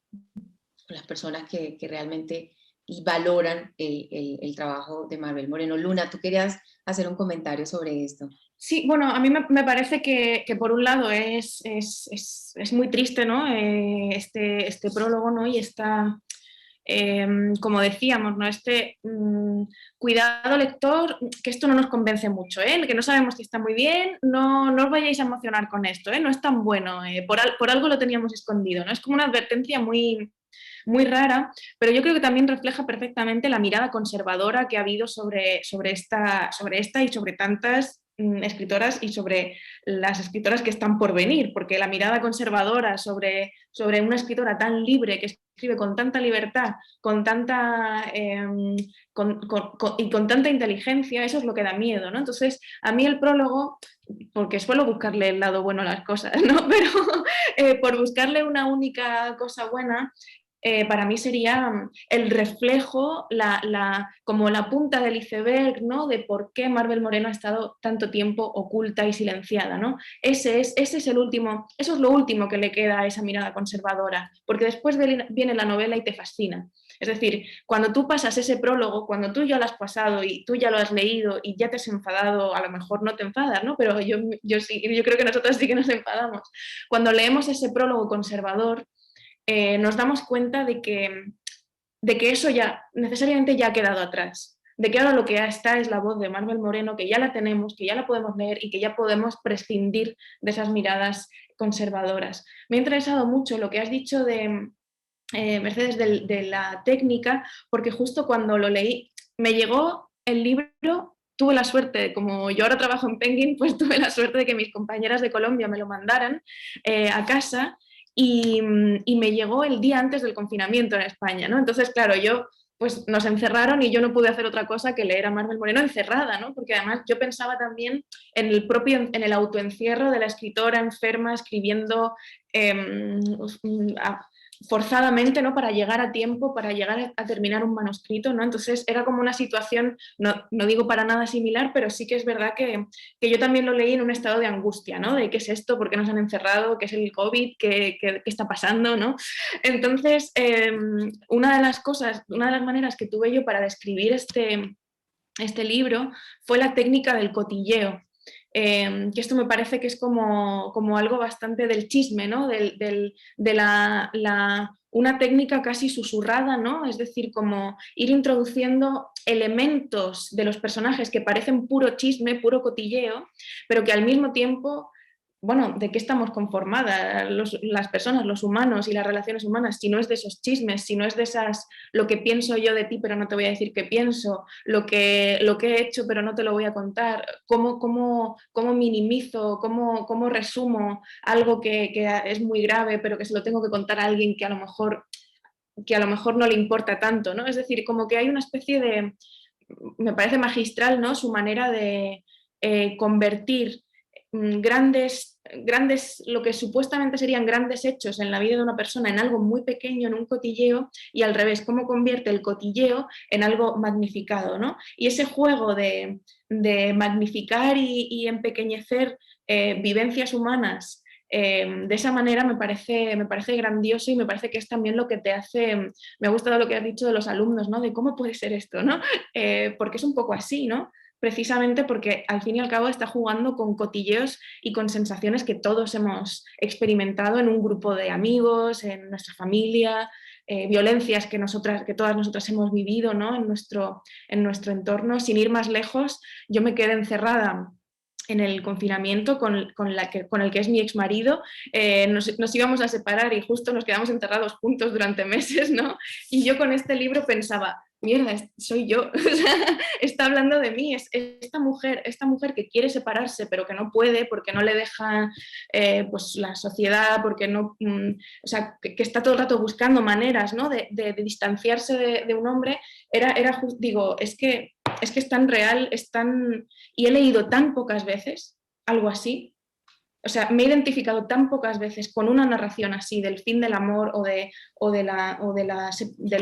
con las personas que realmente y valoran el trabajo de Marvel Moreno. Luna, tú querías hacer un comentario sobre esto. Sí, bueno, a mí me parece que por un lado es muy triste, ¿no? Este prólogo, ¿no? Y esta, como decíamos, ¿no? Cuidado lector, que esto no nos convence mucho, ¿eh? Que no sabemos si está muy bien, no os vayáis a emocionar con esto, ¿eh? No es tan bueno, por algo lo teníamos escondido, ¿no? Es como una advertencia muy rara, pero yo creo que también refleja perfectamente la mirada conservadora que ha habido sobre esta y sobre tantas escritoras y sobre las escritoras que están por venir, porque la mirada conservadora sobre una escritora tan libre, que escribe con tanta libertad, con tanta y con tanta inteligencia, eso es lo que da miedo, ¿no? Entonces, a mí el prólogo, porque suelo buscarle el lado bueno a las cosas, ¿no? Pero por buscarle una única cosa buena, para mí sería el reflejo, como la punta del iceberg, ¿no? De por qué Marvel Moreno ha estado tanto tiempo oculta y silenciada, ¿no? Ese es el último, eso es lo último que le queda a esa mirada conservadora, porque después viene la novela y te fascina. Es decir, cuando tú pasas ese prólogo, cuando tú ya lo has pasado y tú ya lo has leído y ya te has enfadado, a lo mejor no te enfadas, ¿no? Pero yo sí, yo creo que nosotros sí que nos enfadamos. Cuando leemos ese prólogo conservador, nos damos cuenta de que eso ya necesariamente ya ha quedado atrás, de que ahora lo que está es la voz de Marvel Moreno, que ya la tenemos, que ya la podemos leer y que ya podemos prescindir de esas miradas conservadoras. Me ha interesado mucho lo que has dicho de Mercedes, de la técnica, porque justo cuando lo leí me llegó el libro. Tuve la suerte, como yo ahora trabajo en Penguin, pues tuve la suerte de que mis compañeras de Colombia me lo mandaran a casa. Y me llegó el día antes del confinamiento en España, ¿no? Entonces, claro, pues nos encerraron y yo no pude hacer otra cosa que leer a Marvel Moreno encerrada, ¿no? Porque además yo pensaba también en el autoencierro de la escritora enferma escribiendo forzadamente, ¿no? Para llegar a tiempo, para llegar a terminar un manuscrito, ¿no? Entonces era como una situación, no digo para nada similar, pero sí que es verdad que yo también lo leí en un estado de angustia, ¿no? De qué es esto, por qué nos han encerrado, qué es el COVID, qué está pasando, ¿no? Entonces, una de las maneras que tuve yo para describir este libro fue la técnica del cotilleo. Que esto me parece que es como algo bastante del chisme, ¿no? De una técnica casi susurrada, ¿no? Es decir, como ir introduciendo elementos de los personajes que parecen puro chisme, puro cotilleo, pero que al mismo tiempo, bueno, ¿de qué estamos conformadas las personas, los humanos y las relaciones humanas? Si no es de esos chismes, si no es de esas, lo que pienso yo de ti, pero no te voy a decir qué pienso, lo que he hecho, pero no te lo voy a contar, cómo minimizo, cómo resumo algo que es muy grave, pero que se lo tengo que contar a alguien que a lo mejor no le importa tanto, ¿no? Es decir, como que hay una especie de, me parece magistral, ¿no? Su manera de convertir grandes, lo que supuestamente serían grandes hechos en la vida de una persona en algo muy pequeño, en un cotilleo, y al revés, cómo convierte el cotilleo en algo magnificado, ¿no? Y ese juego de magnificar y empequeñecer vivencias humanas de esa manera me parece grandioso, y me parece que es también lo que te hace, me ha gustado lo que has dicho de los alumnos, ¿no? De cómo puede ser esto, ¿no? Porque es un poco así, ¿no? Precisamente porque al fin y al cabo está jugando con cotilleos y con sensaciones que todos hemos experimentado en un grupo de amigos, en nuestra familia, violencias que todas nosotras hemos vivido, ¿no? en nuestro entorno. Sin ir más lejos, yo me quedé encerrada en el confinamiento con el que es mi exmarido. Nos íbamos a separar y justo nos quedamos encerrados juntos durante meses, ¿no? Y yo con este libro pensaba, mierda, soy yo, está hablando de mí, es esta mujer que quiere separarse pero que no puede porque no le deja pues la sociedad, porque no, o sea, que está todo el rato buscando maneras, ¿no? de distanciarse de un hombre. Digo, es que es tan real, y he leído tan pocas veces algo así. O sea, me he identificado tan pocas veces con una narración así del fin del amor del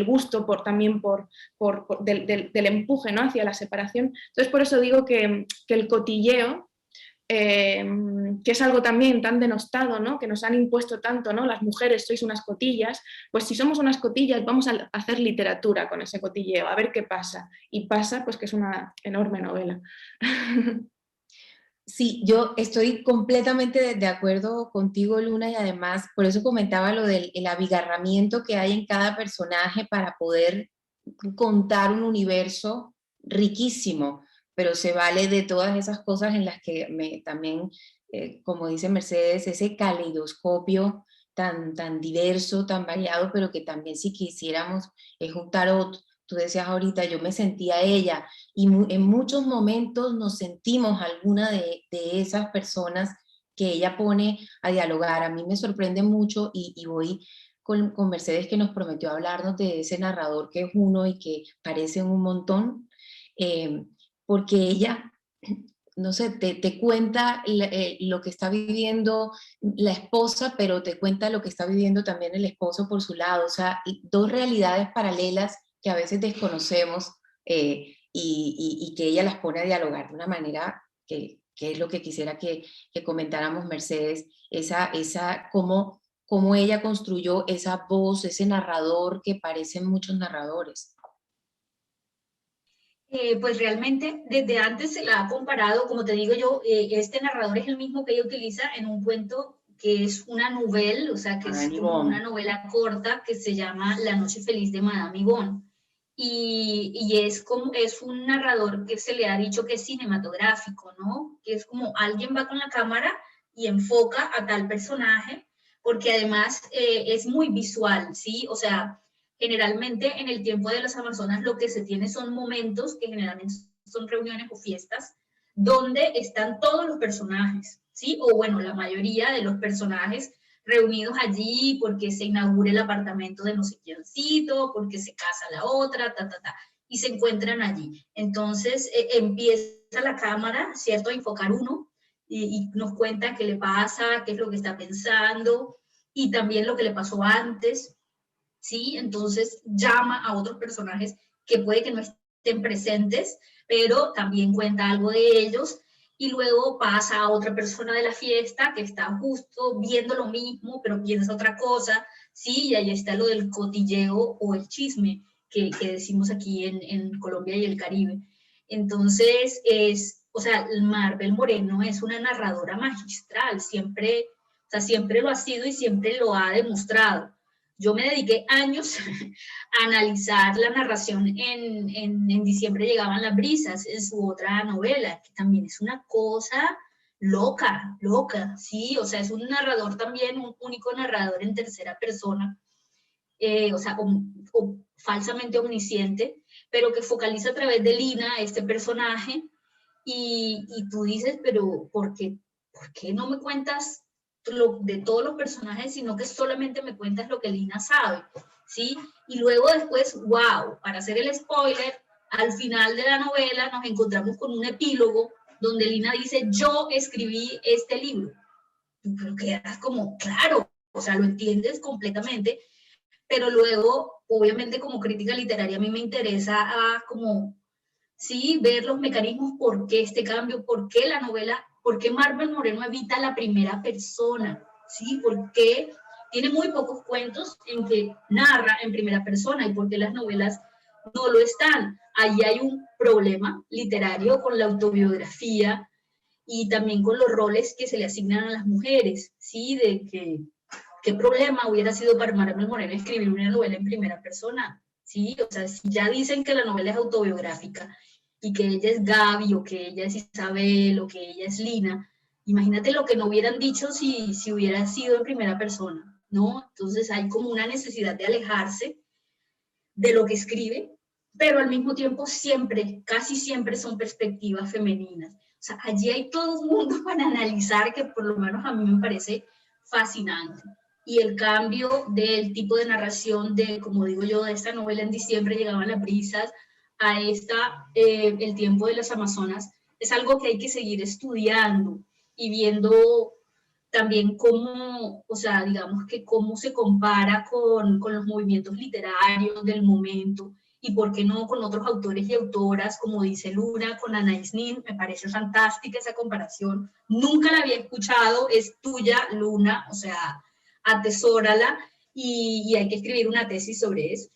gusto también del empuje, ¿no? Hacia la separación. Entonces, por eso digo que el cotilleo, que es algo también tan denostado, ¿no? Que nos han impuesto tanto, ¿no? Las mujeres sois unas cotillas, pues si somos unas cotillas vamos a hacer literatura con ese cotilleo, a ver qué pasa. Y pasa pues que es una enorme novela. Sí, yo estoy completamente de acuerdo contigo, Luna, y además por eso comentaba lo del el abigarramiento que hay en cada personaje para poder contar un universo riquísimo, pero se vale de todas esas cosas en las que también, como dice Mercedes, ese caleidoscopio tan diverso, tan variado, pero que también si quisiéramos es un tarot. Tú decías ahorita, yo me sentía ella, y en muchos momentos nos sentimos alguna de esas personas que ella pone a dialogar. A mí me sorprende mucho, y voy con Mercedes, que nos prometió hablarnos de ese narrador que es uno y que parece un montón, eh, porque ella, no sé, te cuenta lo que está viviendo la esposa, pero te cuenta lo que está viviendo también el esposo por su lado. O sea, dos realidades paralelas que a veces desconocemos, y que ella las pone a dialogar de una manera que es lo que quisiera que comentáramos, Mercedes, cómo ella construyó esa voz, ese narrador que parecen muchos narradores. Pues realmente desde antes se la ha comparado, como te digo yo, este narrador es el mismo que ella utiliza en un cuento que es una novela, o sea, que es como una novela corta que se llama La noche feliz de Madame Yvonne. Y es un narrador que se le ha dicho que es cinematográfico, ¿no? Que es como alguien va con la cámara y enfoca a tal personaje, porque además es muy visual, ¿sí? O sea, generalmente en el tiempo de las Amazonas lo que se tiene son momentos, que generalmente son reuniones o fiestas, donde están todos los personajes, ¿sí? O bueno, la mayoría de los personajes reunidos allí porque se inaugura el apartamento de no sé quiéncito, porque se casa la otra, y se encuentran allí. Entonces empieza la cámara, ¿cierto?, a enfocar uno y nos cuenta qué le pasa, qué es lo que está pensando, y también lo que le pasó antes. ¿sí? Entonces llama a otros personajes que puede que no estén presentes, pero también cuenta algo de ellos, y luego pasa a otra persona de la fiesta que está justo viendo lo mismo, pero piensa otra cosa, ¿sí? Y ahí está lo del cotilleo o el chisme que decimos aquí en Colombia y el Caribe. Entonces, o sea, Marvel Moreno es una narradora magistral, siempre, o sea, siempre lo ha sido y siempre lo ha demostrado. Yo me dediqué años a analizar la narración en Diciembre llegaban las brisas, en su otra novela, que también es una cosa loca, loca, ¿sí? O sea, es un narrador también, un único narrador en tercera persona, o sea, o falsamente omnisciente, pero que focaliza a través de Lina, este personaje, y tú dices, pero ¿por qué no me cuentas de todos los personajes, sino que solamente me cuentas lo que Lina sabe? ¿Sí? Y luego después, wow, para hacer el spoiler, al final de la novela nos encontramos con un epílogo donde Lina dice, yo escribí este libro. Pero quedas como, claro, o sea, lo entiendes completamente, pero luego, obviamente como crítica literaria, a mí me interesa como, sí, ver los mecanismos, por qué este cambio, por qué la novela, por qué Marvel Moreno evita la primera persona, sí, por qué tiene muy pocos cuentos en que narra en primera persona y por qué las novelas no lo están. Ahí hay un problema literario con la autobiografía y también con los roles que se le asignan a las mujeres, sí, de que ¿qué problema hubiera sido para Marvel Moreno escribir una novela en primera persona? ¿Sí? O sea, si ya dicen que la novela es autobiográfica y que ella es Gaby o que ella es Isabel o que ella es Lina, imagínate lo que no hubieran dicho si hubiera sido en primera persona, ¿no? Entonces hay como una necesidad de alejarse de lo que escribe, pero al mismo tiempo siempre, casi siempre son perspectivas femeninas. O sea, allí hay todo un mundo para analizar que por lo menos a mí me parece fascinante. Y el cambio del tipo de narración de, como digo yo, de esta novela en diciembre llegaban las brisas a esta, El tiempo de las Amazonas, es algo que hay que seguir estudiando y viendo también cómo, o sea, digamos que cómo se compara con los movimientos literarios del momento y por qué no con otros autores y autoras, como dice Luna, con Anais Nin, me parece fantástica esa comparación, nunca la había escuchado, es tuya, Luna, o sea, atesórala y hay que escribir una tesis sobre eso.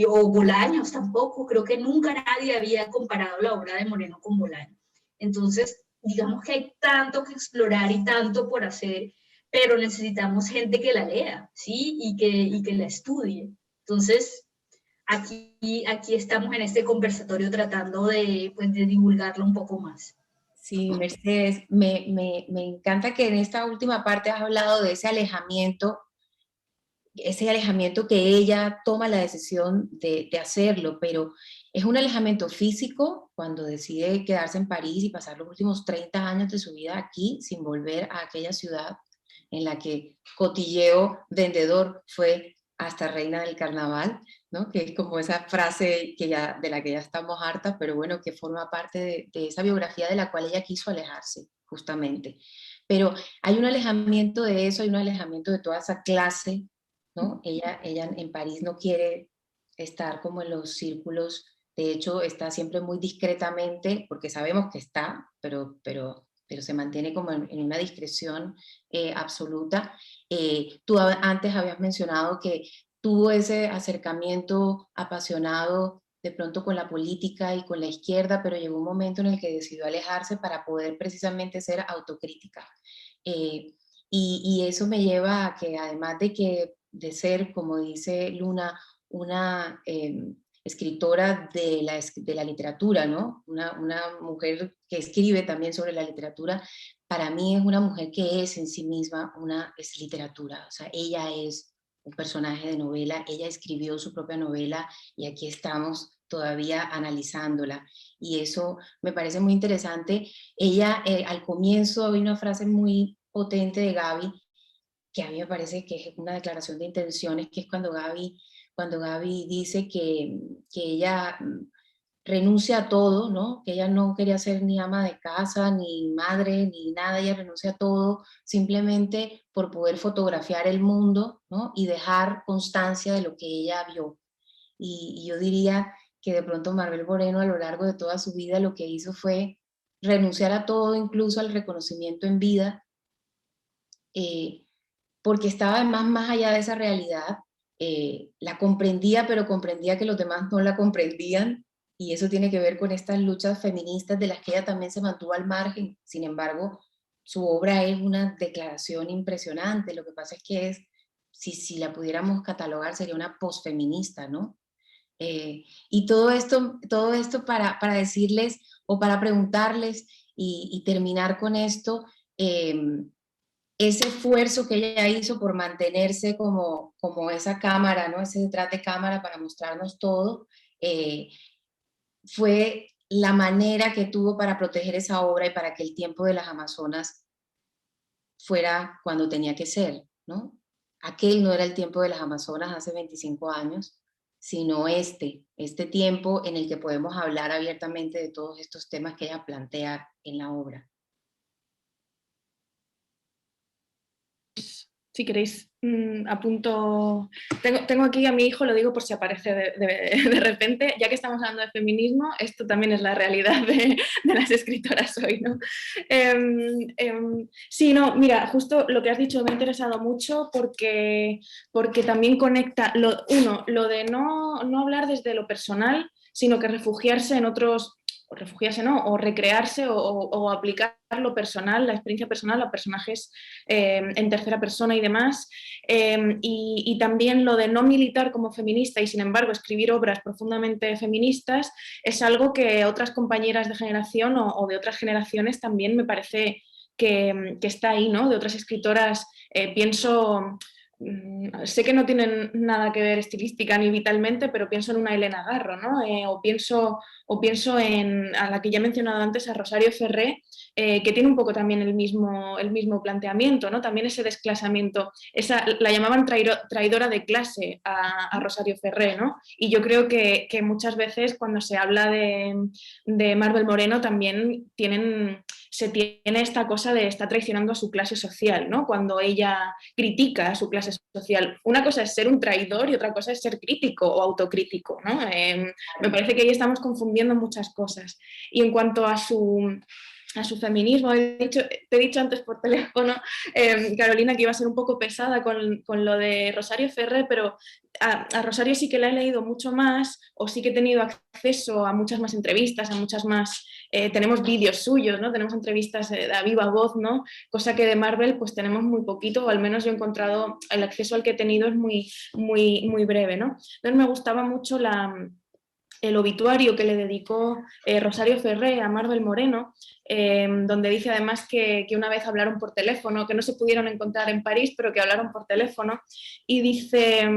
O Bolaños tampoco, creo que nunca nadie había comparado la obra de Moreno con Bolaños. Entonces, digamos que hay tanto que explorar y tanto por hacer, pero necesitamos gente que la lea, ¿sí? Y que la estudie. Entonces, aquí estamos en este conversatorio tratando de, pues, de divulgarlo un poco más. Sí, Mercedes, me encanta que en esta última parte has hablado de ese alejamiento que ella toma la decisión de hacerlo, pero es un alejamiento físico cuando decide quedarse en París y pasar los últimos 30 años de su vida aquí sin volver a aquella ciudad en la que cotilleo vendedor fue hasta reina del carnaval, ¿no? Que es como esa frase de la que ya estamos hartas, pero bueno, que forma parte de esa biografía de la cual ella quiso alejarse, justamente. Pero hay un alejamiento de eso, hay un alejamiento de toda esa clase, ¿no? Ella en París no quiere estar como en los círculos, de hecho está siempre muy discretamente, porque sabemos que está, pero se mantiene como en una discreción absoluta. Tú antes habías mencionado que tuvo ese acercamiento apasionado de pronto con la política y con la izquierda, pero llegó un momento en el que decidió alejarse para poder precisamente ser autocrítica. Y eso me lleva a que además de ser, como dice Luna, una escritora de la literatura, ¿no? Una mujer que escribe también sobre la literatura, para mí es una mujer que es en sí misma es literatura, o sea, ella es un personaje de novela, ella escribió su propia novela y aquí estamos todavía analizándola. Y eso me parece muy interesante. Ella, al comienzo, hay una frase muy potente de Gaby, que a mí me parece que es una declaración de intenciones, que es cuando Gaby dice que ella renuncia a todo, ¿no? Que ella no quería ser ni ama de casa, ni madre, ni nada, ella renuncia a todo simplemente por poder fotografiar el mundo, ¿no? Y dejar constancia de lo que ella vio. Y yo diría que de pronto Maribel Moreno a lo largo de toda su vida lo que hizo fue renunciar a todo, incluso al reconocimiento en vida, porque estaba además más allá de esa realidad, la comprendía, pero comprendía que los demás no la comprendían, y eso tiene que ver con estas luchas feministas de las que ella también se mantuvo al margen. Sin embargo, su obra es una declaración impresionante. Lo que pasa es que si la pudiéramos catalogar, sería una posfeminista, ¿no? Y todo esto para decirles o para preguntarles y terminar con esto, ese esfuerzo que ella hizo por mantenerse como esa cámara, ¿no? Ese detrás de cámara para mostrarnos todo, eh, fue la manera que tuvo para proteger esa obra y para que el tiempo de las Amazonas fuera cuando tenía que ser, ¿no? Aquel no era el tiempo de las Amazonas hace 25 años, sino este tiempo en el que podemos hablar abiertamente de todos estos temas que ella plantea en la obra. Si queréis, apunto. Tengo aquí a mi hijo, lo digo por si aparece de repente, ya que estamos hablando de feminismo, esto también es la realidad de las escritoras hoy, ¿no? Sí, no, mira, justo lo que has dicho me ha interesado mucho porque también conecta, lo de no hablar desde lo personal, sino que refugiarse en otros, o refugiarse, ¿no? O recrearse o aplicar lo personal, la experiencia personal a personajes en tercera persona y demás, y también lo de no militar como feminista y sin embargo escribir obras profundamente feministas es algo que otras compañeras de generación o de otras generaciones también me parece que está ahí, ¿no? De otras escritoras, pienso... Sé que no tienen nada que ver estilística ni vitalmente, pero pienso en una Elena Garro, ¿no? O pienso en, a la que ya he mencionado antes, a Rosario Ferré, que tiene un poco también el mismo planteamiento, ¿no? También ese desclasamiento, la llamaban traidora de clase a Rosario Ferré, ¿no? Y yo creo que muchas veces cuando se habla de Maribel Moreno también se tiene esta cosa de estar traicionando a su clase social, ¿no? Cuando ella critica a su clase social. Una cosa es ser un traidor y otra cosa es ser crítico o autocrítico, ¿no? Me parece que ahí estamos confundiendo muchas cosas. Y en cuanto a su feminismo, te he dicho antes por teléfono, Carolina, que iba a ser un poco pesada con lo de Rosario Ferré, pero a Rosario sí que la he leído mucho más, o sí que he tenido acceso a muchas más entrevistas, a muchas más, tenemos vídeos suyos, ¿no? Tenemos entrevistas a viva voz, ¿no? Cosa que de Maribel pues tenemos muy poquito, o al menos yo he encontrado, el acceso al que he tenido es muy, muy, muy breve, ¿no? Entonces me gustaba mucho el obituario que le dedicó Rosario Ferré a Maribel Moreno, donde dice además que una vez hablaron por teléfono, que no se pudieron encontrar en París, pero que hablaron por teléfono, y dice,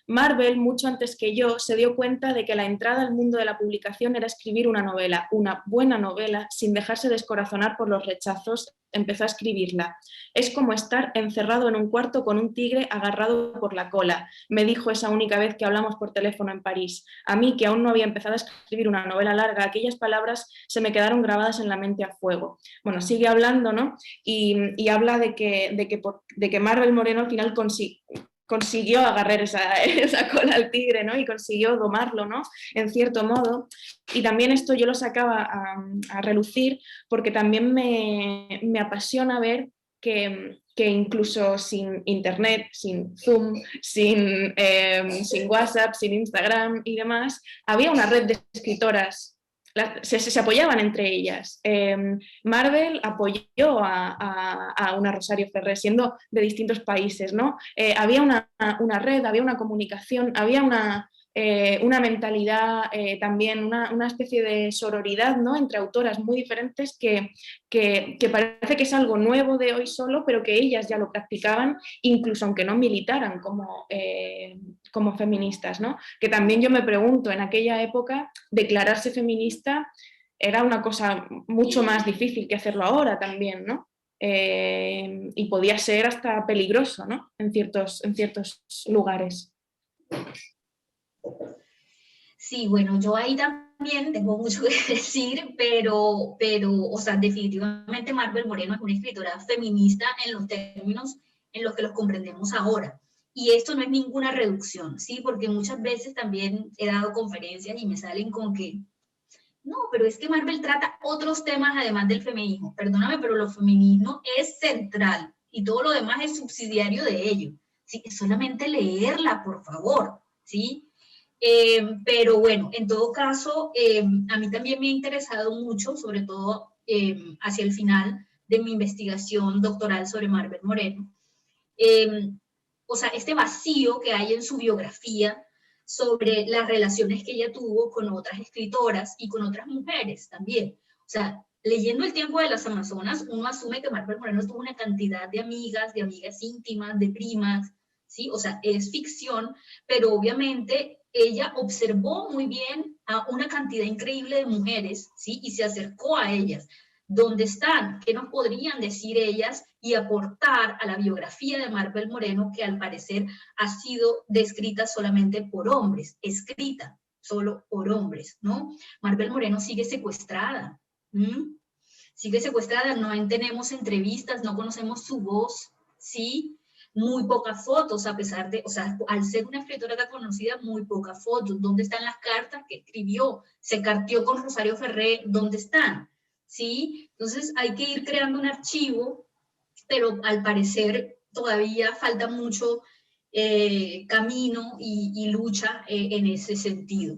Maribel, mucho antes que yo, se dio cuenta de que la entrada al mundo de la publicación era escribir una novela, una buena novela, sin dejarse descorazonar por los rechazos, empezó a escribirla. Es como estar encerrado en un cuarto con un tigre agarrado por la cola, me dijo esa única vez que hablamos por teléfono en París. A mí, que aún no había empezado a escribir una novela larga, aquellas palabras se me quedaron grabadas en la mente a fuego. Bueno, sigue hablando, ¿no? Y habla de que Maribel Moreno al final consiguió agarrar esa cola al tigre, ¿no? Y consiguió domarlo, ¿no? En cierto modo. Y también esto yo lo sacaba a relucir porque también me apasiona ver que incluso sin internet, sin Zoom, sin WhatsApp, sin Instagram y demás, había una red de escritoras. Se apoyaban entre ellas. Maribel apoyó a una Rosario Ferré, siendo de distintos países, ¿no? Había una red, había una comunicación, había una mentalidad, también una especie de sororidad, ¿no? Entre autoras muy diferentes que parece que es algo nuevo de hoy solo, pero que ellas ya lo practicaban, incluso aunque no militaran como feministas, ¿no? Que también yo me pregunto, en aquella época, declararse feminista era una cosa mucho más difícil que hacerlo ahora también, ¿no? Y podía ser hasta peligroso, ¿no? En ciertos lugares. Sí, bueno, yo ahí también también tengo mucho que decir, pero, o sea, definitivamente Marvel Moreno es una escritora feminista en los términos en los que los comprendemos ahora. Y esto no es ninguna reducción, ¿sí? Porque muchas veces también he dado conferencias y me salen con que, no, pero es que Marvel trata otros temas además del feminismo. Perdóname, pero lo feminismo es central y todo lo demás es subsidiario de ello. ¿Sí? Es solamente leerla, por favor, ¿sí? Pero bueno, en todo caso, a mí también me ha interesado mucho, sobre todo hacia el final de mi investigación doctoral sobre Marvel Moreno, o sea, este vacío que hay en su biografía sobre las relaciones que ella tuvo con otras escritoras y con otras mujeres también. O sea, leyendo El tiempo de las Amazonas, uno asume que Marvel Moreno tuvo una cantidad de amigas íntimas, de primas, ¿sí? O sea, es ficción, pero obviamente ella observó muy bien a una cantidad increíble de mujeres, ¿sí? Y se acercó a ellas. ¿Dónde están? ¿Qué nos podrían decir ellas y aportar a la biografía de Marvel Moreno, que al parecer ha sido descrita solamente por hombres, escrita solo por hombres, ¿no? Marvel Moreno sigue secuestrada, sigue secuestrada, no tenemos entrevistas, no conocemos su voz, ¿sí? Muy pocas fotos, a pesar de, o sea, al ser una escritora tan conocida, muy pocas fotos. ¿Dónde están las cartas que escribió? Se carteó con Rosario Ferré, ¿dónde están? ¿Sí? Entonces hay que ir creando un archivo, pero al parecer todavía falta mucho camino y lucha en ese sentido.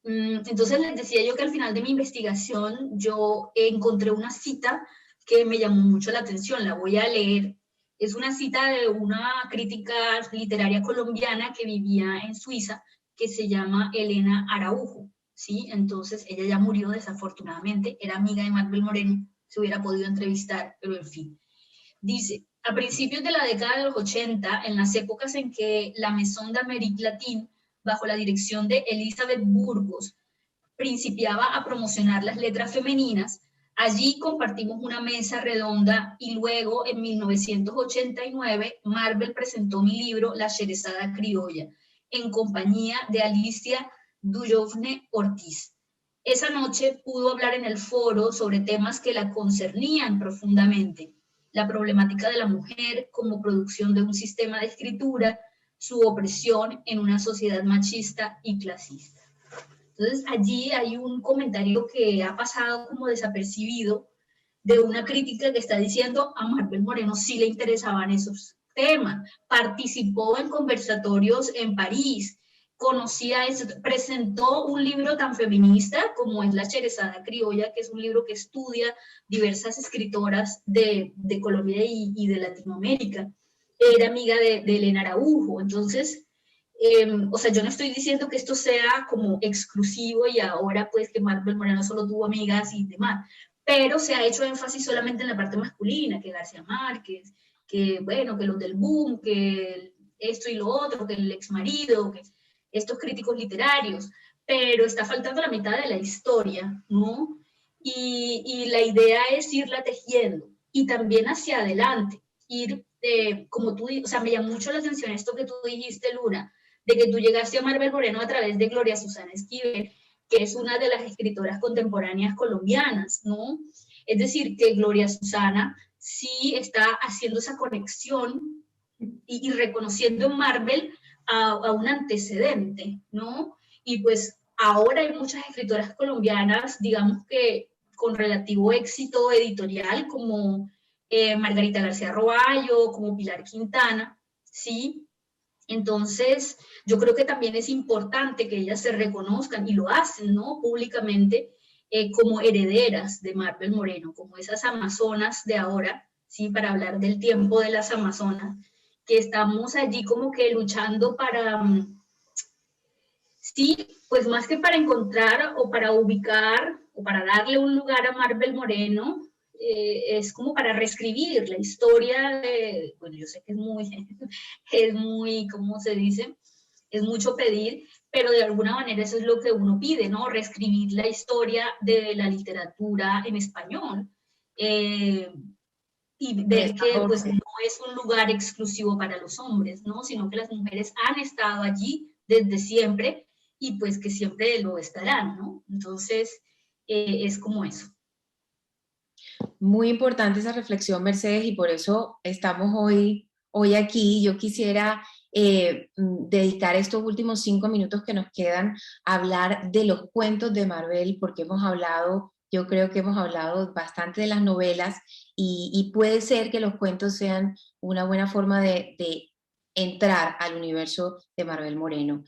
Entonces les decía yo que al final de mi investigación yo encontré una cita que me llamó mucho la atención, la voy a leer. Es una cita de una crítica literaria colombiana que vivía en Suiza, que se llama Elena Araujo, ¿sí? Entonces ella ya murió desafortunadamente, era amiga de Marvel Moreno, se hubiera podido entrevistar, pero en fin. Dice, a principios de la década de los 80, en las épocas en que la Maison d'Amérique Latine, bajo la dirección de Elizabeth Burgos, principiaba a promocionar las letras femeninas, allí compartimos una mesa redonda y luego, en 1989, Marvel presentó mi libro La Sherezada Criolla, en compañía de Alicia Dujovne Ortiz. Esa noche pudo hablar en el foro sobre temas que la concernían profundamente: la problemática de la mujer como producción de un sistema de escritura, su opresión en una sociedad machista y clasista. Entonces allí hay un comentario que ha pasado como desapercibido de una crítica que está diciendo a Marvel Moreno sí le interesaban esos temas, participó en conversatorios en París, conocía eso, presentó un libro tan feminista como es La Sherezada Criolla, que es un libro que estudia diversas escritoras de Colombia y de Latinoamérica. Era amiga de Elena Araujo. Entonces, o sea, yo no estoy diciendo que esto sea como exclusivo y ahora pues que Marvel Moreno solo tuvo amigas y demás, pero se ha hecho énfasis solamente en la parte masculina, que García Márquez, que bueno, que los del boom, que esto y lo otro, que el exmarido, que estos críticos literarios, pero está faltando la mitad de la historia, ¿no? Y la idea es irla tejiendo y también hacia adelante, ir, como tú, o sea, me llamó mucho la atención esto que tú dijiste, Luna, de que tú llegaste a Marvel Moreno a través de Gloria Susana Esquivel, que es una de las escritoras contemporáneas colombianas, ¿no? Es decir, que Gloria Susana sí está haciendo esa conexión y reconociendo en Marvel a un antecedente, ¿no? Y pues ahora hay muchas escritoras colombianas, digamos que con relativo éxito editorial, como Margarita García Roballo, como Pilar Quintana, ¿sí? Entonces, yo creo que también es importante que ellas se reconozcan, y lo hacen, ¿no? Públicamente, como herederas de Marvel Moreno, como esas amazonas de ahora, ¿sí? Para hablar del tiempo de las amazonas, que estamos allí como que luchando para, sí, pues más que para encontrar o para ubicar o para darle un lugar a Marvel Moreno, es como para reescribir la historia de, bueno, yo sé que es muy, ¿cómo se dice? Es mucho pedir, pero de alguna manera eso es lo que uno pide, ¿no? Reescribir la historia de la literatura en español. Y ver que pues no es un lugar exclusivo para los hombres, ¿no? Sino que las mujeres han estado allí desde siempre y pues que siempre lo estarán, ¿no? Entonces, es como eso. Muy importante esa reflexión, Mercedes, y por eso estamos hoy aquí. Yo quisiera dedicar estos últimos 5 minutos que nos quedan a hablar de los cuentos de Marvel, porque yo creo que hemos hablado bastante de las novelas, y puede ser que los cuentos sean una buena forma de entrar al universo de Marvel Moreno.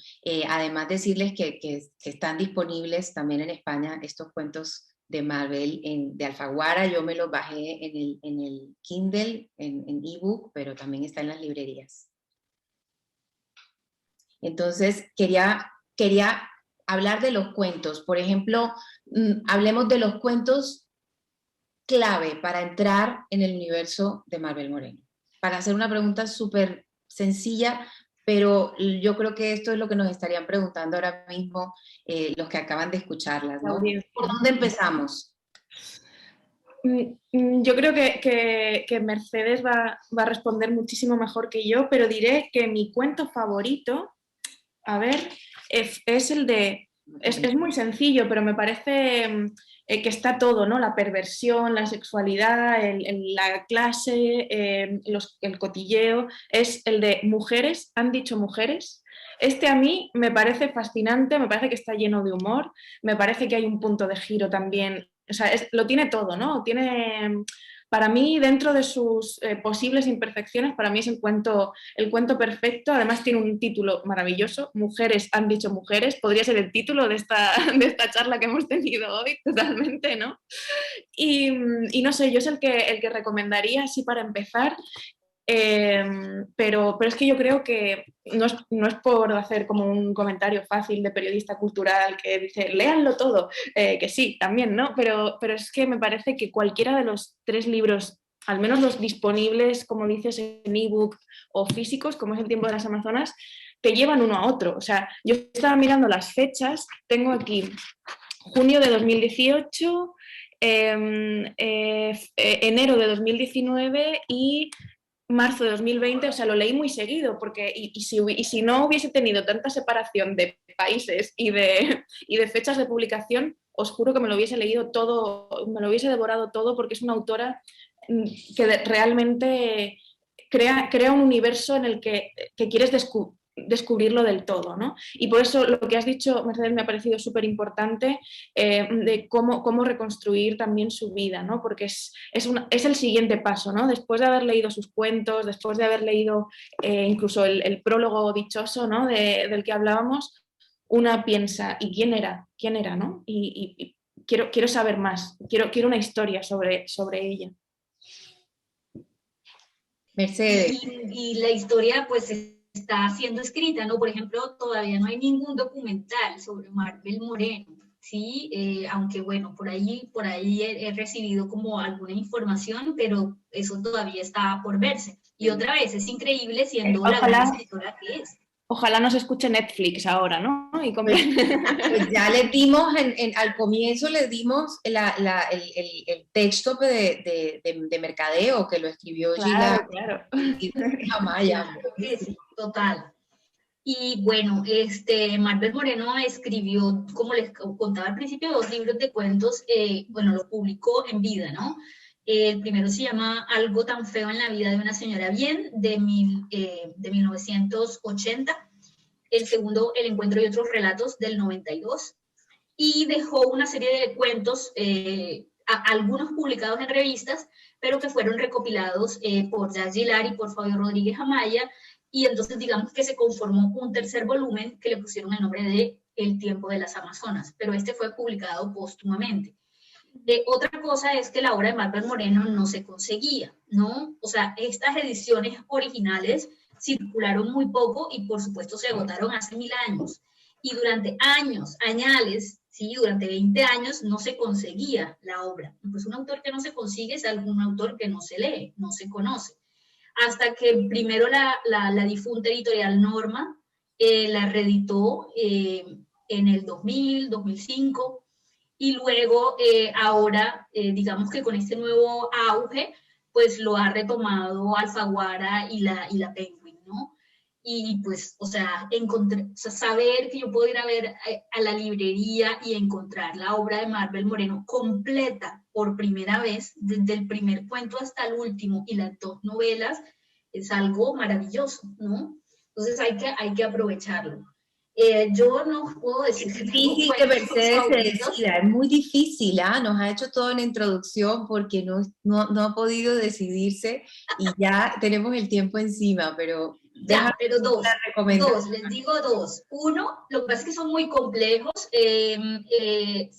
Además, decirles que están disponibles también en España estos cuentos de Marvel de Alfaguara. Yo me los bajé en el Kindle, en ebook, pero también está en las librerías. Entonces, quería hablar de los cuentos. Por ejemplo, hablemos de los cuentos clave para entrar en el universo de Marvel Moreno. Para hacer una pregunta súper sencilla, pero yo creo que esto es lo que nos estarían preguntando ahora mismo los que acaban de escucharlas, ¿no? ¿Por dónde empezamos? Yo creo que Mercedes va a responder muchísimo mejor que yo, pero diré que mi cuento favorito, a ver, es el de... Es muy sencillo, pero me parece que está todo, ¿no? La perversión, la sexualidad, la clase, el cotilleo. Es el de Mujeres, han dicho mujeres. Este a mí me parece fascinante, me parece que está lleno de humor, me parece que hay un punto de giro también. O sea, lo tiene todo, ¿no? Para mí, dentro de sus posibles imperfecciones, para mí es el cuento perfecto. Además tiene un título maravilloso, Mujeres han dicho mujeres. Podría ser el título de esta charla que hemos tenido hoy, totalmente, ¿no? Y no sé, yo es el que recomendaría así para empezar. Pero es que yo creo que no es por hacer como un comentario fácil de periodista cultural que dice, léanlo todo, que sí, también, ¿no? Pero es que me parece que cualquiera de los 3 libros, al menos los disponibles, como dices, en ebook o físicos, como es El tiempo de las Amazonas, te llevan uno a otro. O sea, yo estaba mirando las fechas, tengo aquí junio de 2018, enero de 2019 y marzo de 2020, o sea, lo leí muy seguido, porque y si no hubiese tenido tanta separación de países y de fechas de publicación, os juro que me lo hubiese leído todo, me lo hubiese devorado todo, porque es una autora que realmente crea un universo en el que quieres descubrirlo del todo, ¿no? Y por eso lo que has dicho, Mercedes, me ha parecido súper importante, de cómo reconstruir también su vida, ¿no? Porque es el siguiente paso, ¿no? Después de haber leído sus cuentos, después de haber leído incluso el prólogo dichoso, ¿no? Del que hablábamos, una piensa, ¿y quién era? ¿Quién era, no? Y quiero saber más, quiero una historia sobre ella. Mercedes. Y la historia pues está siendo escrita, ¿no? Por ejemplo, todavía no hay ningún documental sobre Marvel Moreno, ¿sí? Aunque bueno, por ahí he recibido como alguna información, pero eso todavía está por verse. Y otra vez, es increíble siendo la gran escritora que es. Ojalá nos escuche Netflix ahora, ¿no? Pues ya les dimos, al comienzo les dimos el texto de mercadeo que lo escribió Gila. Claro. Amaya. Sí, total. Y bueno, Marvel Moreno escribió, como les contaba al principio, 2 libros de cuentos, bueno, lo publicó en vida, ¿no? El primero se llama Algo tan feo en la vida de una señora bien, de 1980. El segundo, El encuentro y otros relatos, del 92. Y dejó una serie de cuentos, algunos publicados en revistas, pero que fueron recopilados por Jazz Gilar y por Fabio Rodríguez Amaya, y entonces digamos que se conformó un tercer volumen que le pusieron el nombre de El tiempo de las Amazonas, pero este fue publicado póstumamente. Otra cosa es que la obra de Marvel Moreno no se conseguía, ¿no? O sea, estas ediciones originales circularon muy poco y por supuesto se agotaron hace 1000 años. Y durante años, añales, ¿sí? Durante 20 años no se conseguía la obra. Pues un autor que no se consigue es algún autor que no se lee, no se conoce. Hasta que primero la difunta editorial Norma la reeditó en el 2000, 2005, y luego ahora, digamos que con este nuevo auge, pues lo ha retomado Alfaguara y la Penguin, ¿no? y pues, o sea, saber que yo puedo ir a ver a la librería y encontrar la obra de Marvel Moreno completa por primera vez, desde el primer cuento hasta el último y las 2 novelas, es algo maravilloso, ¿no? Entonces hay que aprovecharlo. Yo no puedo decir Es que tengo difícil que cuentos Mercedes se favoritos. decida, es muy difícil, ¿ah? Nos ha hecho toda una introducción porque no ha podido decidirse y ya tenemos el tiempo encima, pero déjame Ya, pero la dos, recomendación. les digo dos. Uno, lo que pasa es que son muy complejos.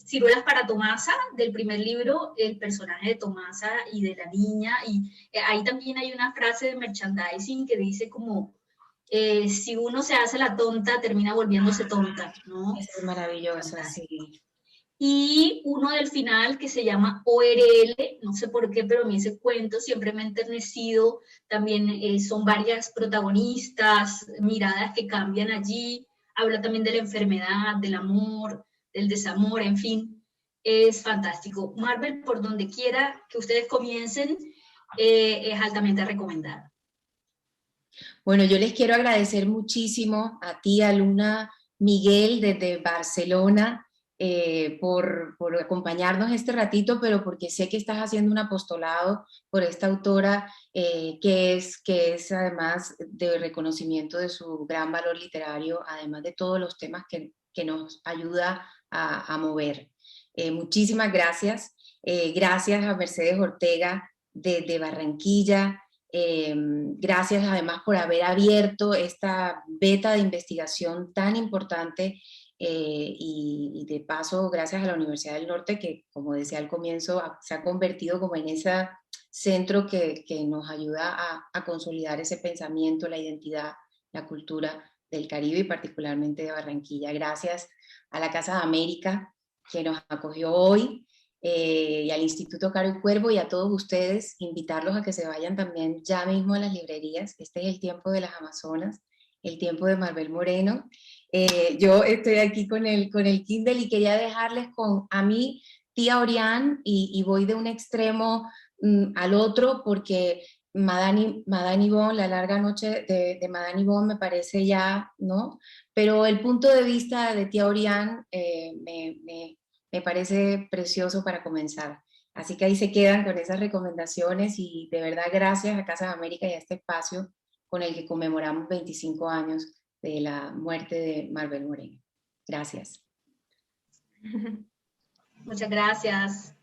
Ciruelas para Tomasa, del primer libro, el personaje de Tomasa y de la niña, y ahí también hay una frase de merchandising que dice como, si uno se hace la tonta, termina volviéndose tonta, ¿no? Es maravillosa, Fantástico. sí. Y uno del final que se llama ORL, no sé por qué, pero a mí ese cuento siempre me ha enternecido. También son varias protagonistas, miradas que cambian allí. Habla también de la enfermedad, del amor, del desamor, en fin. Es fantástico. Marvel, por donde quiera que ustedes comiencen, es altamente recomendada. Bueno, yo les quiero agradecer muchísimo a ti, Aluna Miguel, desde Barcelona, por acompañarnos este ratito, pero porque sé que estás haciendo un apostolado por esta autora que es además de reconocimiento de su gran valor literario, además de todos los temas que nos ayuda a mover. Muchísimas gracias. Gracias a Mercedes Ortega desde Barranquilla. Gracias además por haber abierto esta beta de investigación tan importante y de paso gracias a la Universidad del Norte que, como decía al comienzo, se ha convertido como en ese centro que nos ayuda a consolidar ese pensamiento, la identidad, la cultura del Caribe y particularmente de Barranquilla. Gracias a la Casa de América que nos acogió hoy. Y al Instituto Caro y Cuervo y a todos ustedes, invitarlos a que se vayan también ya mismo a las librerías. Este es el tiempo de las Amazonas, el tiempo de Marvel Moreno. Yo estoy aquí con el Kindle y quería dejarles a mi tía Orián y voy de un extremo al otro porque Madame Yvonne, la larga noche de Madame Yvonne me parece ya, ¿no? Pero el punto de vista de tía Orián me parece precioso para comenzar. Así que ahí se quedan con esas recomendaciones y de verdad gracias a Casa de América y a este espacio con el que conmemoramos 25 años de la muerte de Marvel Moreno. Gracias. Muchas gracias.